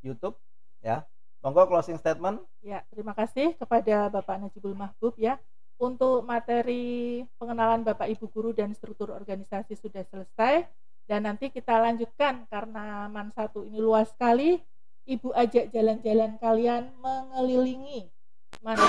[SPEAKER 1] YouTube ya. Monggo closing statement.
[SPEAKER 2] Ya, terima kasih kepada Bapak Najibul Mahbub ya. Untuk materi pengenalan Bapak Ibu guru dan struktur organisasi sudah selesai, dan nanti kita lanjutkan karena MAN 1 ini luas sekali. Ibu ajak jalan-jalan kalian mengelilingi MAN 1.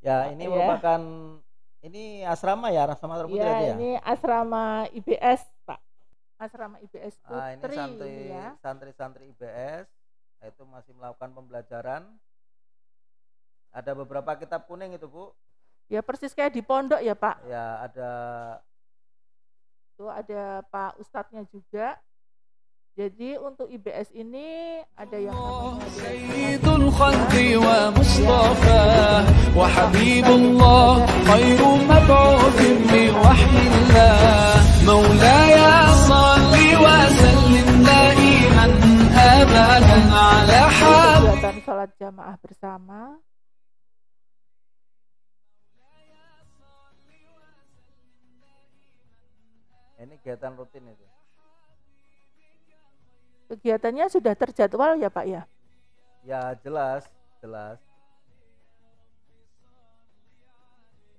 [SPEAKER 1] Ya, ini merupakan ini asrama ya, asrama terputri ya.
[SPEAKER 2] Ini asrama IBS, Pak. Asrama IBS Putri.
[SPEAKER 1] Ini santri-santri IBS itu masih melakukan pembelajaran. Ada beberapa kitab kuning itu, Bu.
[SPEAKER 2] Ya, persis kayak di pondok ya, Pak.
[SPEAKER 1] Ya, ada.
[SPEAKER 2] Itu ada Pak Ustadznya juga. Jadi untuk IBS ini ada yang namanya
[SPEAKER 3] Sayyidul Khalqi wa Mustafa wa Habibullah khairu mab'uthin bi wahyillah Maulaya salli wa sallim daiman abadan ala
[SPEAKER 2] kegiatan sholat jamaah bersama.
[SPEAKER 1] Ini kegiatan rutin itu.
[SPEAKER 2] Kegiatannya sudah terjadwal ya Pak ya?
[SPEAKER 1] Ya, jelas.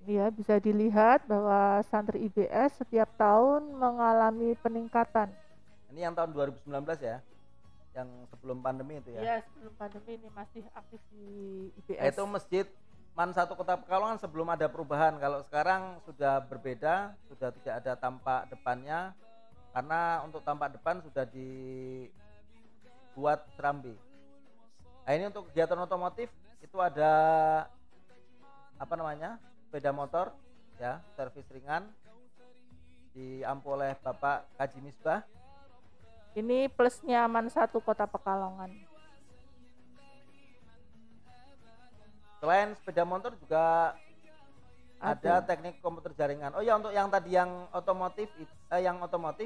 [SPEAKER 2] Ya, bisa dilihat bahwa santri IBS setiap tahun mengalami peningkatan.
[SPEAKER 1] Ini yang tahun 2019 ya? Yang sebelum pandemi itu ya?
[SPEAKER 2] Ya, sebelum pandemi ini masih aktif di IBS.
[SPEAKER 1] Itu masjid MAN 1 Kota Pekalongan sebelum ada perubahan. Kalau sekarang sudah berbeda, sudah tidak ada tampak depannya. Karena untuk tampak depan sudah dibuat serambi. Nah, ini untuk kegiatan otomotif itu ada sepeda motor ya, servis ringan diampu oleh Bapak Kaji Misbah.
[SPEAKER 2] Ini plusnya MAN 1 Kota Pekalongan.
[SPEAKER 1] Selain sepeda motor juga ada teknik komputer jaringan. Oh ya, untuk yang tadi yang otomotif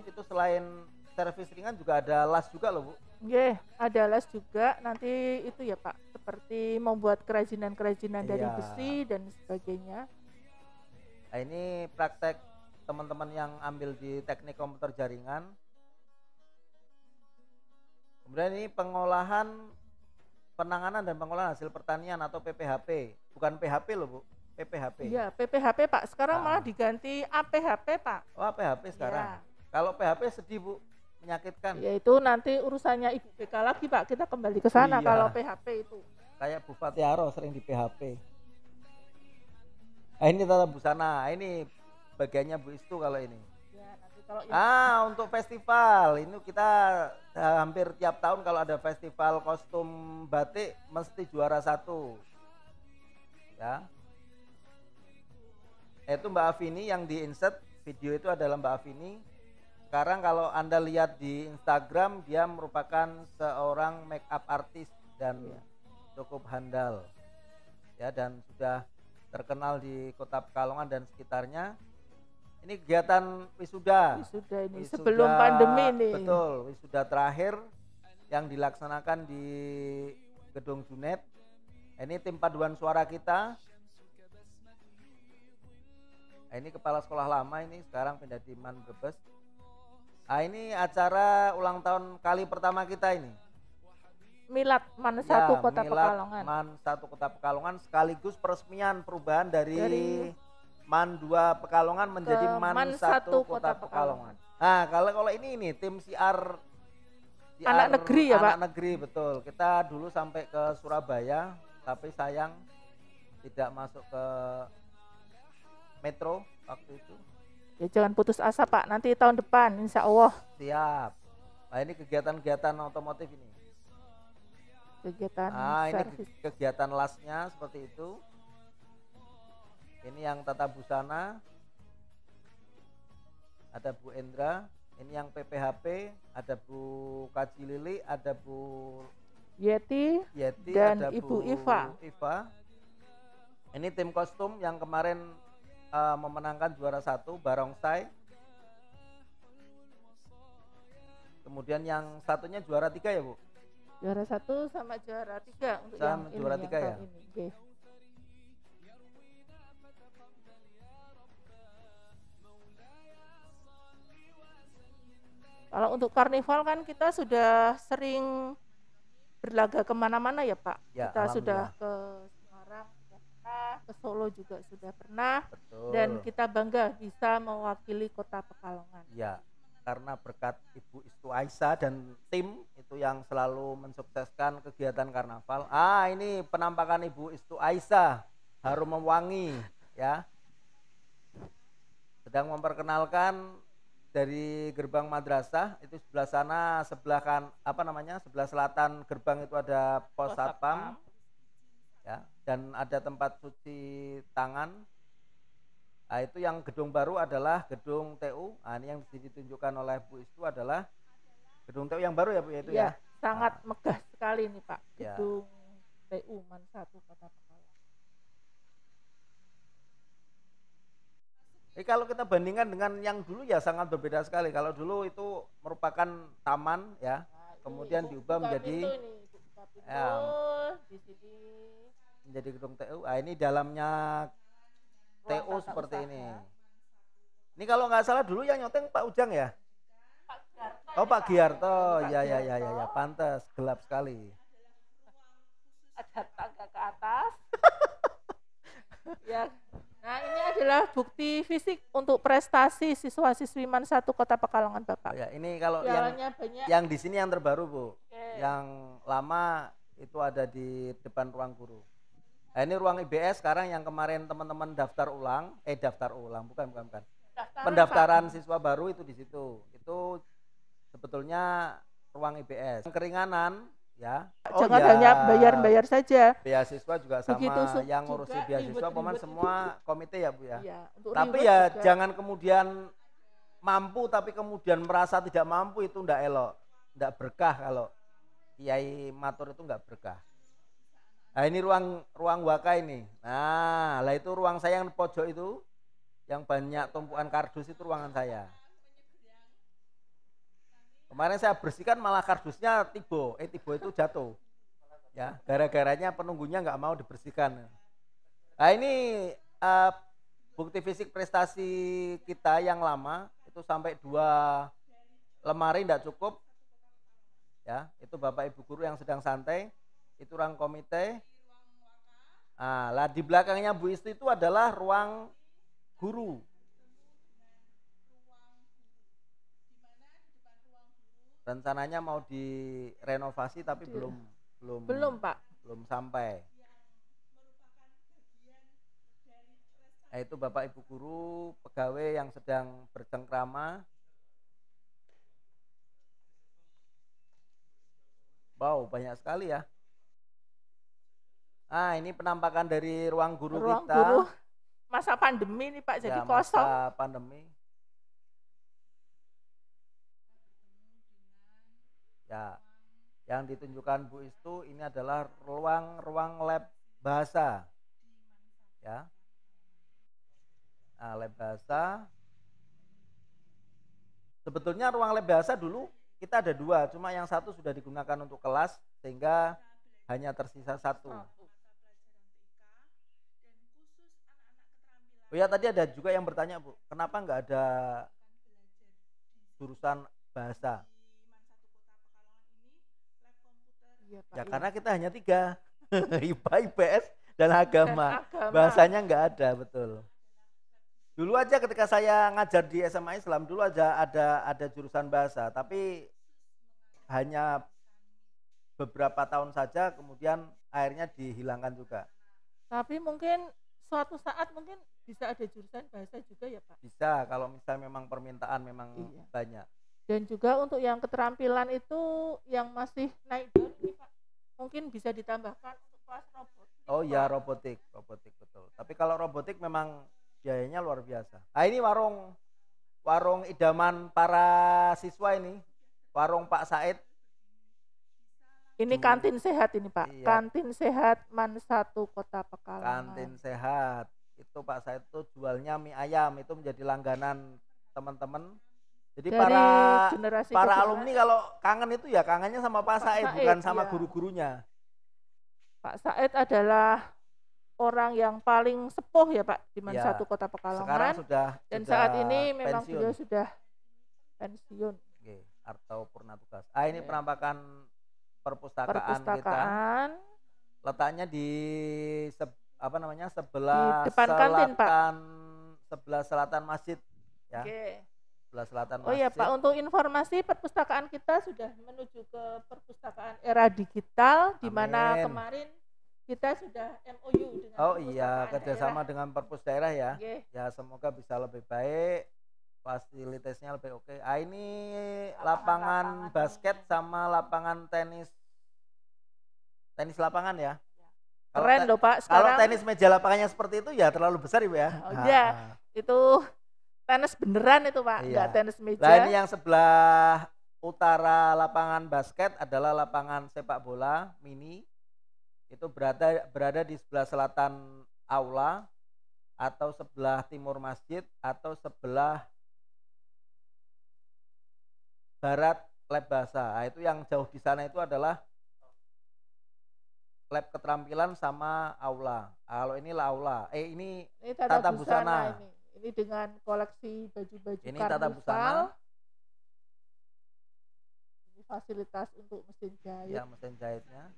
[SPEAKER 1] itu selain servis ringan juga ada las juga loh, Bu.
[SPEAKER 2] Nggih, ada las juga. Nanti itu ya Pak, seperti membuat kerajinan-kerajinan dari besi dan sebagainya.
[SPEAKER 1] Nah, ini praktek teman-teman yang ambil di teknik komputer jaringan. Kemudian ini penanganan dan pengolahan hasil pertanian atau PPHP. Bukan PHP loh, Bu. PPHP.
[SPEAKER 2] Iya, PPHP Pak. Sekarang malah diganti APHP Pak.
[SPEAKER 1] Oh, PHP sekarang. Ya. Kalau PHP sedih, Bu, menyakitkan.
[SPEAKER 2] Ya itu nanti urusannya Ibu BK lagi Pak. Kita kembali ke sana kalau PHP itu.
[SPEAKER 1] Kayak Bu Fatiaro sering di PHP. Nah, ini tata busana. Ini bagiannya Bu Istu kalau ini.
[SPEAKER 2] Ya, nanti kalau
[SPEAKER 1] untuk festival ini kita hampir tiap tahun kalau ada festival kostum batik mesti juara 1. Ya. Itu Mbak Afini yang di insert video itu adalah Mbak Afini. sekarang kalau Anda lihat di Instagram, dia merupakan seorang make up artist dan cukup handal. Ya, dan sudah terkenal di Kota Pekalongan dan sekitarnya. Ini kegiatan wisuda.
[SPEAKER 2] Wisuda ini sebelum pandemi ini.
[SPEAKER 1] Betul, wisuda terakhir yang dilaksanakan di Gedung Junet. Ini tim paduan suara kita. Ini kepala sekolah lama ini sekarang pindah di Man Brebes. Ini acara ulang tahun kali pertama kita ini.
[SPEAKER 2] Milad Man 1 Kota Pekalongan.
[SPEAKER 1] Man 1 Kota Pekalongan sekaligus peresmian perubahan dari Man 2 Pekalongan menjadi Man 1 Kota Pekalongan. Nah, kalau ini tim siar
[SPEAKER 2] anak negeri ya, Pak?
[SPEAKER 1] Anak negeri, betul. Kita dulu sampai ke Surabaya, tapi sayang tidak masuk ke Metro waktu itu.
[SPEAKER 2] Ya jangan putus asa, Pak. Nanti tahun depan insya Allah.
[SPEAKER 1] Siap. Nah, ini kegiatan-kegiatan otomotif ini.
[SPEAKER 2] Kegiatan
[SPEAKER 1] ini kegiatan lasnya seperti itu. Ini yang tata busana. Ada Bu Endra. Ini yang PPHP. Ada Bu Kaji Lili. Ada Bu
[SPEAKER 2] Yeti dan
[SPEAKER 1] ada
[SPEAKER 2] Ibu
[SPEAKER 1] Bu
[SPEAKER 2] Iva.
[SPEAKER 1] Ini tim kostum yang kemarin memenangkan juara 1 barongsai. Kemudian yang satunya juara 3 ya, Bu?
[SPEAKER 2] Juara 1 sama juara 3 untuk
[SPEAKER 1] sama
[SPEAKER 2] yang
[SPEAKER 1] juara
[SPEAKER 2] ini,
[SPEAKER 1] 3 ya.
[SPEAKER 2] Ini. Okay. Kalau untuk karnival kan kita sudah sering berlaga kemana-mana ya, Pak.
[SPEAKER 1] Ya,
[SPEAKER 2] kita sudah ke Semarang, sudah pernah, ke Solo juga sudah pernah.
[SPEAKER 1] Betul.
[SPEAKER 2] Dan kita bangga bisa mewakili Kota Pekalongan.
[SPEAKER 1] Ya, karena berkat Ibu Istu Aisyah dan tim itu yang selalu mensukseskan kegiatan karnaval. Ini penampakan Ibu Istu Aisyah, harum mewangi ya. Sedang memperkenalkan dari gerbang madrasah itu sebelah sana, sebelah selatan gerbang itu ada pos satpam. Ya, dan ada tempat cuci tangan. Itu yang gedung baru adalah gedung TU. Ini yang ditunjukkan oleh Bu Istu adalah gedung TU yang baru ya, Bu, itu ya.
[SPEAKER 2] Sangat megah sekali nih, Pak. Gedung TU Man 1 Kota Pekalongan.
[SPEAKER 1] Kalau kita bandingkan dengan yang dulu ya sangat berbeda sekali. Kalau dulu itu merupakan taman ya, kemudian diubah menjadi
[SPEAKER 2] di sini
[SPEAKER 1] menjadi gedung TU. Ini dalamnya TU seperti ini. Ini kalau nggak salah dulu yang nyoteng Pak Ujang ya? Pak Giarto. Ya, pantas gelap sekali.
[SPEAKER 2] Ada tangga ke atas. Ya. Nah, ini adalah bukti fisik untuk prestasi siswa-siswi Man 1 Kota Pekalongan, Bapak.
[SPEAKER 1] Ya, ini kalau
[SPEAKER 2] banyak.
[SPEAKER 1] Yang di sini yang terbaru, Bu. Yang lama itu ada di depan ruang guru. Ini ruang IBS sekarang yang kemarin teman-teman daftar ulang, bukan. Pendaftaran siswa baru itu di situ. Itu sebetulnya ruang IBS. Keringanan ya.
[SPEAKER 2] Jangan hanya bayar saja.
[SPEAKER 1] Beasiswa juga sama.
[SPEAKER 2] Begitu
[SPEAKER 1] yang ngurusi beasiswa pemain semua komite ya, Bu ya. Tapi
[SPEAKER 2] ya
[SPEAKER 1] juga jangan kemudian mampu tapi kemudian merasa tidak mampu, itu enggak elok. Enggak berkah kalau kiai matur itu enggak berkah. Nah, ini ruang waka ini. Nah, itu ruang saya yang pojok itu yang banyak tumpukan kardus itu ruangan saya. Kemarin saya bersihkan malah kardusnya tibo itu jatuh. Ya, gara-garanya penunggunya nggak mau dibersihkan. Nah, ini bukti fisik prestasi kita yang lama itu sampai 2 lemari enggak cukup. Ya, itu Bapak Ibu guru yang sedang santai. Itu ruang komite. Lah di belakangnya Bu Istu itu adalah ruang guru. Rencananya mau direnovasi tapi belum
[SPEAKER 2] Pak.
[SPEAKER 1] Belum sampai. Itu Bapak Ibu guru, pegawai yang sedang bercengkrama. Wow, banyak sekali ya. Ini penampakan dari ruang guru kita.
[SPEAKER 2] Guru masa pandemi nih Pak, jadi kosong.
[SPEAKER 1] Masa pandemi. Ya, yang ditunjukkan Bu Istu ini adalah ruang lab bahasa. Ya. Nah, lab bahasa. Sebetulnya ruang lab bahasa dulu kita ada 2, cuma yang satu sudah digunakan untuk kelas sehingga hanya tersisa 1. Oh ya, tadi ada juga yang bertanya, Bu, kenapa nggak ada jurusan bahasa?
[SPEAKER 2] Iya, Pak,
[SPEAKER 1] Ya
[SPEAKER 2] iya.
[SPEAKER 1] karena kita hanya 3, IPA, IPS, dan agama.
[SPEAKER 2] Agama.
[SPEAKER 1] Bahasanya nggak ada, betul. Dulu aja ketika saya ngajar di SMA Islam dulu aja ada jurusan bahasa, tapi hanya beberapa tahun saja, kemudian akhirnya dihilangkan juga.
[SPEAKER 2] Tapi mungkin suatu saat mungkin bisa ada jurusan bahasa juga ya Pak.
[SPEAKER 1] Bisa kalau misalnya memang permintaan memang
[SPEAKER 2] Iya.
[SPEAKER 1] banyak.
[SPEAKER 2] Dan juga untuk yang keterampilan itu yang masih naik daun ini Pak, mungkin bisa ditambahkan untuk kelas robot.
[SPEAKER 1] Oh iya, robotik betul. Tapi kalau robotik memang biayanya luar biasa. Nah, ini warung idaman para siswa ini, warung Pak Said.
[SPEAKER 2] Ini kantin sehat ini Pak.
[SPEAKER 1] Iya.
[SPEAKER 2] Kantin sehat MAN 1 Kota Pekalongan.
[SPEAKER 1] Kantin sehat. Itu Pak Said itu jualnya mie ayam, itu menjadi langganan teman-teman. Jadi
[SPEAKER 2] Dari generasi ke
[SPEAKER 1] para
[SPEAKER 2] generasi.
[SPEAKER 1] alumni kalau kangen itu ya kangennya sama Pak Said, bukan sama
[SPEAKER 2] iya.
[SPEAKER 1] guru-gurunya.
[SPEAKER 2] Pak Said adalah orang yang paling sepuh ya Pak di MAN
[SPEAKER 1] Ya,
[SPEAKER 2] 1 Kota Pekalongan.
[SPEAKER 1] Sekarang sudah
[SPEAKER 2] saat ini memang
[SPEAKER 1] pensiun.
[SPEAKER 2] beliau sudah pensiun.
[SPEAKER 1] Oke, atau purna tugas. Ah, ini
[SPEAKER 2] Oke.
[SPEAKER 1] penampakan perpustakaan kita.
[SPEAKER 2] Perpustakaan
[SPEAKER 1] Letaknya di sebelah
[SPEAKER 2] Di depan kantin, Pak.
[SPEAKER 1] Sebelah selatan masjid ya.
[SPEAKER 2] Oke.
[SPEAKER 1] Sebelah selatan
[SPEAKER 2] Oh
[SPEAKER 1] masjid.
[SPEAKER 2] ya Pak, untuk informasi perpustakaan kita sudah menuju ke perpustakaan era digital, di mana
[SPEAKER 1] Amin.
[SPEAKER 2] kemarin kita sudah MOU dengan
[SPEAKER 1] Oh iya,
[SPEAKER 2] perpustakaan
[SPEAKER 1] kerjasama
[SPEAKER 2] daerah.
[SPEAKER 1] dengan perpus daerah ya.
[SPEAKER 2] Oke.
[SPEAKER 1] Ya semoga bisa lebih baik, fasilitasnya lebih oke. Ah, ini lapangan basket sama lapangan tenis lapangan ya. Kalau
[SPEAKER 2] Keren loh Pak,
[SPEAKER 1] Kalau
[SPEAKER 2] sekarang
[SPEAKER 1] tenis meja lapangannya seperti itu ya terlalu besar Ibu ya.
[SPEAKER 2] Oh, iya. itu tenis beneran itu Pak,
[SPEAKER 1] Iya.
[SPEAKER 2] enggak tenis meja.
[SPEAKER 1] Nah, ini yang sebelah utara lapangan basket adalah lapangan sepak bola mini. Itu berada di sebelah selatan aula atau sebelah timur masjid atau sebelah barat lab bahasa. Nah, itu yang jauh di sana itu adalah lab keterampilan sama aula. Kalau inilah aula. Ini tata busana.
[SPEAKER 2] Ini dengan koleksi baju-baju
[SPEAKER 1] Ini
[SPEAKER 2] karnival.
[SPEAKER 1] tata busana.
[SPEAKER 2] Ini fasilitas untuk mesin jahit.
[SPEAKER 1] Ya, mesin jahitnya.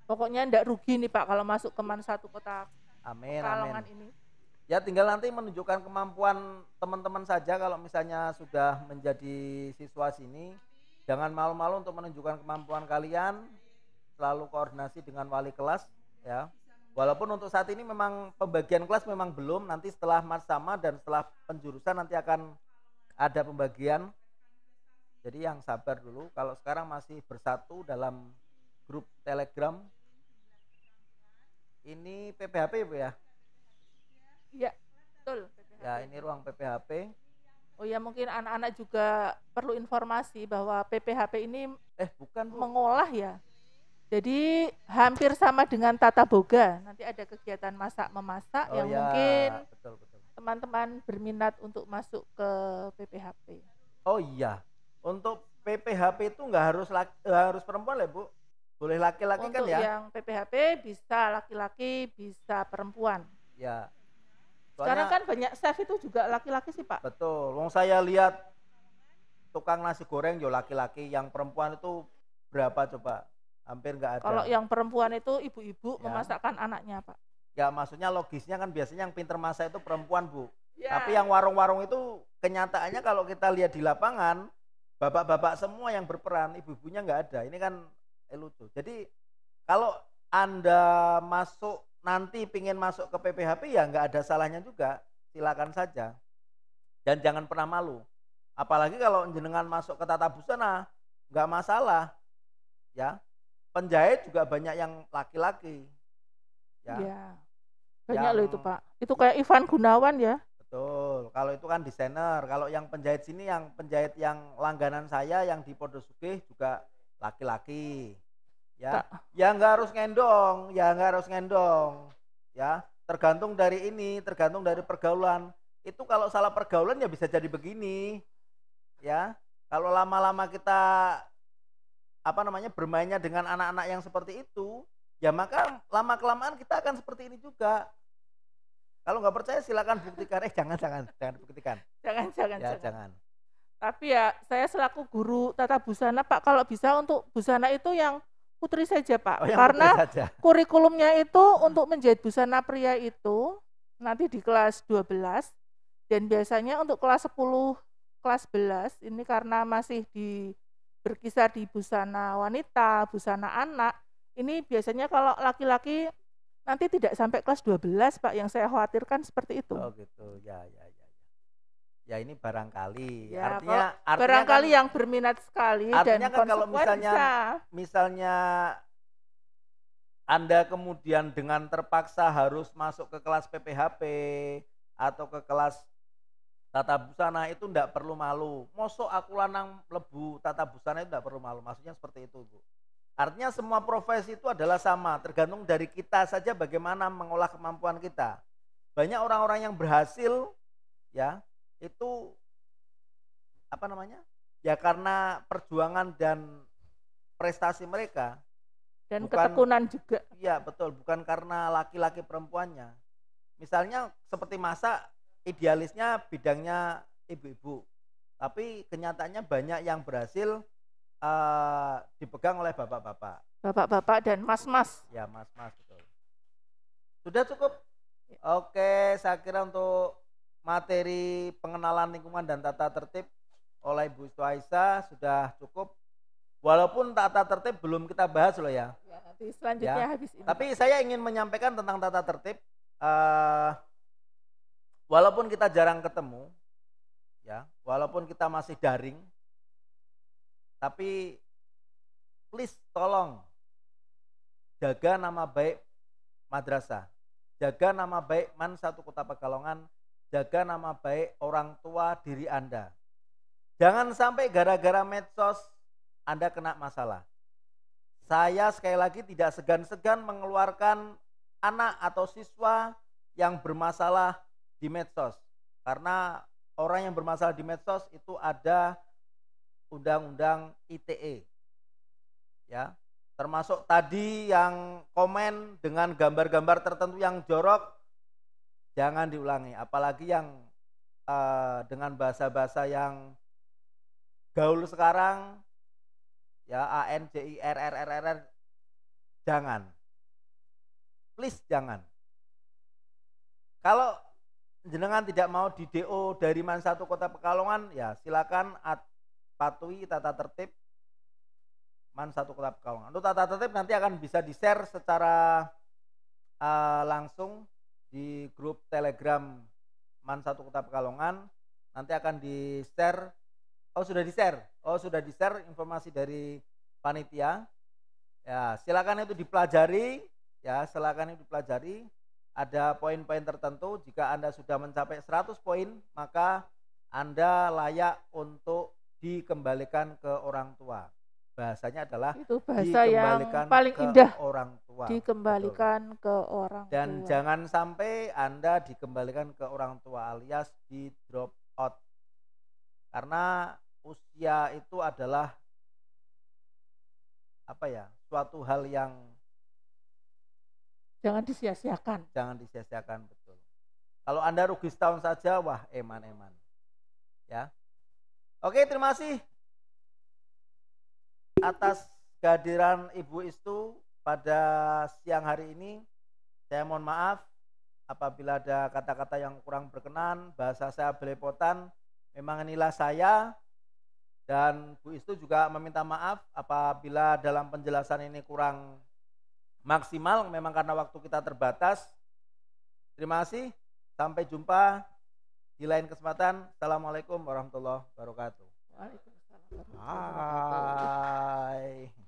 [SPEAKER 2] Pokoknya enggak rugi nih Pak kalau masuk ke MAN 1 Kota
[SPEAKER 1] Amin,
[SPEAKER 2] Pekalongan
[SPEAKER 1] amin.
[SPEAKER 2] ini.
[SPEAKER 1] Ya tinggal nanti menunjukkan kemampuan teman-teman saja kalau misalnya sudah menjadi siswa sini. Jangan malu-malu untuk menunjukkan kemampuan kalian. Selalu koordinasi dengan wali kelas ya. Walaupun untuk saat ini memang pembagian kelas memang belum, nanti setelah marsama dan setelah penjurusan nanti akan ada pembagian. Jadi yang sabar dulu, kalau sekarang masih bersatu dalam grup Telegram. Ini PPHP Bu ya?
[SPEAKER 2] Iya, betul. PPHP.
[SPEAKER 1] Ya, ini ruang PPHP.
[SPEAKER 2] Oh ya, mungkin anak-anak juga perlu informasi bahwa PPHP ini
[SPEAKER 1] Bukan Bu.
[SPEAKER 2] mengolah ya. Jadi hampir sama dengan tata boga. Nanti ada kegiatan masak-memasak
[SPEAKER 1] Oh
[SPEAKER 2] yang
[SPEAKER 1] ya,
[SPEAKER 2] mungkin
[SPEAKER 1] betul.
[SPEAKER 2] teman-teman berminat untuk masuk ke PPHP.
[SPEAKER 1] Oh iya, untuk PPHP itu nggak harus perempuan ya Bu? Boleh laki-laki kan
[SPEAKER 2] Untuk
[SPEAKER 1] ya?
[SPEAKER 2] yang PPHP bisa laki-laki, bisa perempuan.
[SPEAKER 1] Ya.
[SPEAKER 2] Sekarang kan banyak chef itu juga laki-laki sih Pak.
[SPEAKER 1] Betul. Wong saya lihat tukang nasi goreng yo laki-laki, yang perempuan itu berapa coba? Hampir nggak ada.
[SPEAKER 2] Kalau yang perempuan itu ibu-ibu
[SPEAKER 1] Ya.
[SPEAKER 2] memasakkan anaknya Pak.
[SPEAKER 1] Ya maksudnya logisnya kan biasanya yang pinter masak itu perempuan Bu.
[SPEAKER 2] Ya.
[SPEAKER 1] Tapi yang warung-warung itu kenyataannya kalau kita lihat di lapangan, bapak-bapak semua yang berperan, ibu-ibunya nggak ada. Ini kan lucu. Jadi kalau Anda nanti pingin masuk ke PPHP ya nggak ada salahnya juga, silakan saja. Dan jangan pernah malu. Apalagi kalau jenengan masuk ke tata busana, nggak masalah. Ya, penjahit juga banyak yang laki-laki. Ya.
[SPEAKER 2] Iya. Banyak loh itu Pak. Itu kayak Ivan Gunawan ya.
[SPEAKER 1] betul. Kalau itu kan desainer. Kalau yang penjahit sini, yang penjahit yang langganan saya yang di Pondok Sugih juga laki-laki. Ya, ya nggak harus ngendong, ya. Tergantung dari ini, tergantung dari pergaulan. Itu kalau salah pergaulan ya bisa jadi begini, ya. Kalau lama-lama kita bermainnya dengan anak-anak yang seperti itu, ya maka lama kelamaan kita akan seperti ini juga. Kalau nggak percaya silakan buktikan. Jangan buktikan. Jangan.
[SPEAKER 2] Tapi ya saya selaku guru tata busana Pak, kalau bisa untuk busana itu yang putri saja Pak. Karena
[SPEAKER 1] saja.
[SPEAKER 2] Kurikulumnya itu untuk menjahit busana pria itu nanti di kelas 12 dan biasanya untuk kelas 10, kelas 11 ini karena masih berkisar di busana wanita, busana anak. Ini biasanya kalau laki-laki nanti tidak sampai kelas 12 Pak, yang saya khawatirkan seperti itu.
[SPEAKER 1] Oh gitu, ya. Ya ini barangkali,
[SPEAKER 2] ya,
[SPEAKER 1] artinya
[SPEAKER 2] barangkali kan, yang berminat sekali dan
[SPEAKER 1] kan kalau misalnya Anda kemudian dengan terpaksa harus masuk ke kelas PPHP atau ke kelas tata busana itu enggak perlu malu. Mosok aku lanang lebu tata busana itu enggak perlu malu. Maksudnya seperti itu, Bu. Artinya semua profesi itu adalah sama, tergantung dari kita saja bagaimana mengolah kemampuan kita. Banyak orang-orang yang berhasil ya, itu ya karena perjuangan dan prestasi mereka
[SPEAKER 2] dan ketekunan juga.
[SPEAKER 1] Iya, betul, bukan karena laki-laki perempuannya. Misalnya seperti masak, idealisnya bidangnya ibu-ibu. Tapi kenyataannya banyak yang berhasil dipegang oleh bapak-bapak.
[SPEAKER 2] Bapak-bapak dan mas-mas.
[SPEAKER 1] Ya, mas-mas, betul. Sudah cukup? Ya. Oke, saya kira untuk materi pengenalan lingkungan dan tata tertib oleh Ibu Istu Aisyah sudah cukup. Walaupun tata tertib belum kita bahas loh ya.
[SPEAKER 2] Ya, nanti selanjutnya
[SPEAKER 1] ya.
[SPEAKER 2] habis ini.
[SPEAKER 1] Tapi saya ingin menyampaikan tentang tata tertib. Walaupun kita jarang ketemu, ya, walaupun kita masih daring, tapi please tolong jaga nama baik madrasah, jaga nama baik Man 1 Kota Pekalongan, jaga nama baik orang tua diri Anda. Jangan sampai gara-gara medsos Anda kena masalah. Saya sekali lagi tidak segan-segan mengeluarkan anak atau siswa yang bermasalah di medsos. Karena orang yang bermasalah di medsos itu ada undang-undang ITE. Ya, termasuk tadi yang komen dengan gambar-gambar tertentu yang jorok, jangan diulangi. Apalagi yang dengan bahasa-bahasa yang gaul sekarang, ya ANJIRRRR, jangan. Please jangan. Kalau jenengan tidak mau di DO dari Man 1 Kota Pekalongan, ya silakan patuhi tata tertib Man 1 Kota Pekalongan. Untuk tata tertib nanti akan bisa di-share secara langsung di grup Telegram Man 1 Kota Pekalongan. Nanti akan di-share. Sudah di-share informasi dari panitia. Ya, silakan itu dipelajari, ya, Ada poin-poin tertentu, jika Anda sudah mencapai 100 poin, maka Anda layak untuk dikembalikan ke orang tua. Bahasanya adalah
[SPEAKER 2] itu bahasa yang paling indah,
[SPEAKER 1] orang tua.
[SPEAKER 2] Dikembalikan ke orang tua.
[SPEAKER 1] Dan jangan sampai Anda dikembalikan ke orang tua alias di drop out. Karena usia itu adalah suatu hal yang
[SPEAKER 2] jangan disia-siakan.
[SPEAKER 1] Betul. Kalau Anda rugi setahun saja, wah eman. Ya. Oke, terima kasih atas kehadiran Ibu Istu pada siang hari ini. Saya mohon maaf apabila ada kata-kata yang kurang berkenan, bahasa saya belepotan. Memang inilah saya, dan Bu Istu juga meminta maaf apabila dalam penjelasan ini kurang maksimal, memang karena waktu kita terbatas. Terima kasih, sampai jumpa di lain kesempatan. Assalamualaikum warahmatullahi wabarakatuh.
[SPEAKER 2] Waalaikumsalam warahmatullahi wabarakatuh.
[SPEAKER 1] Hai.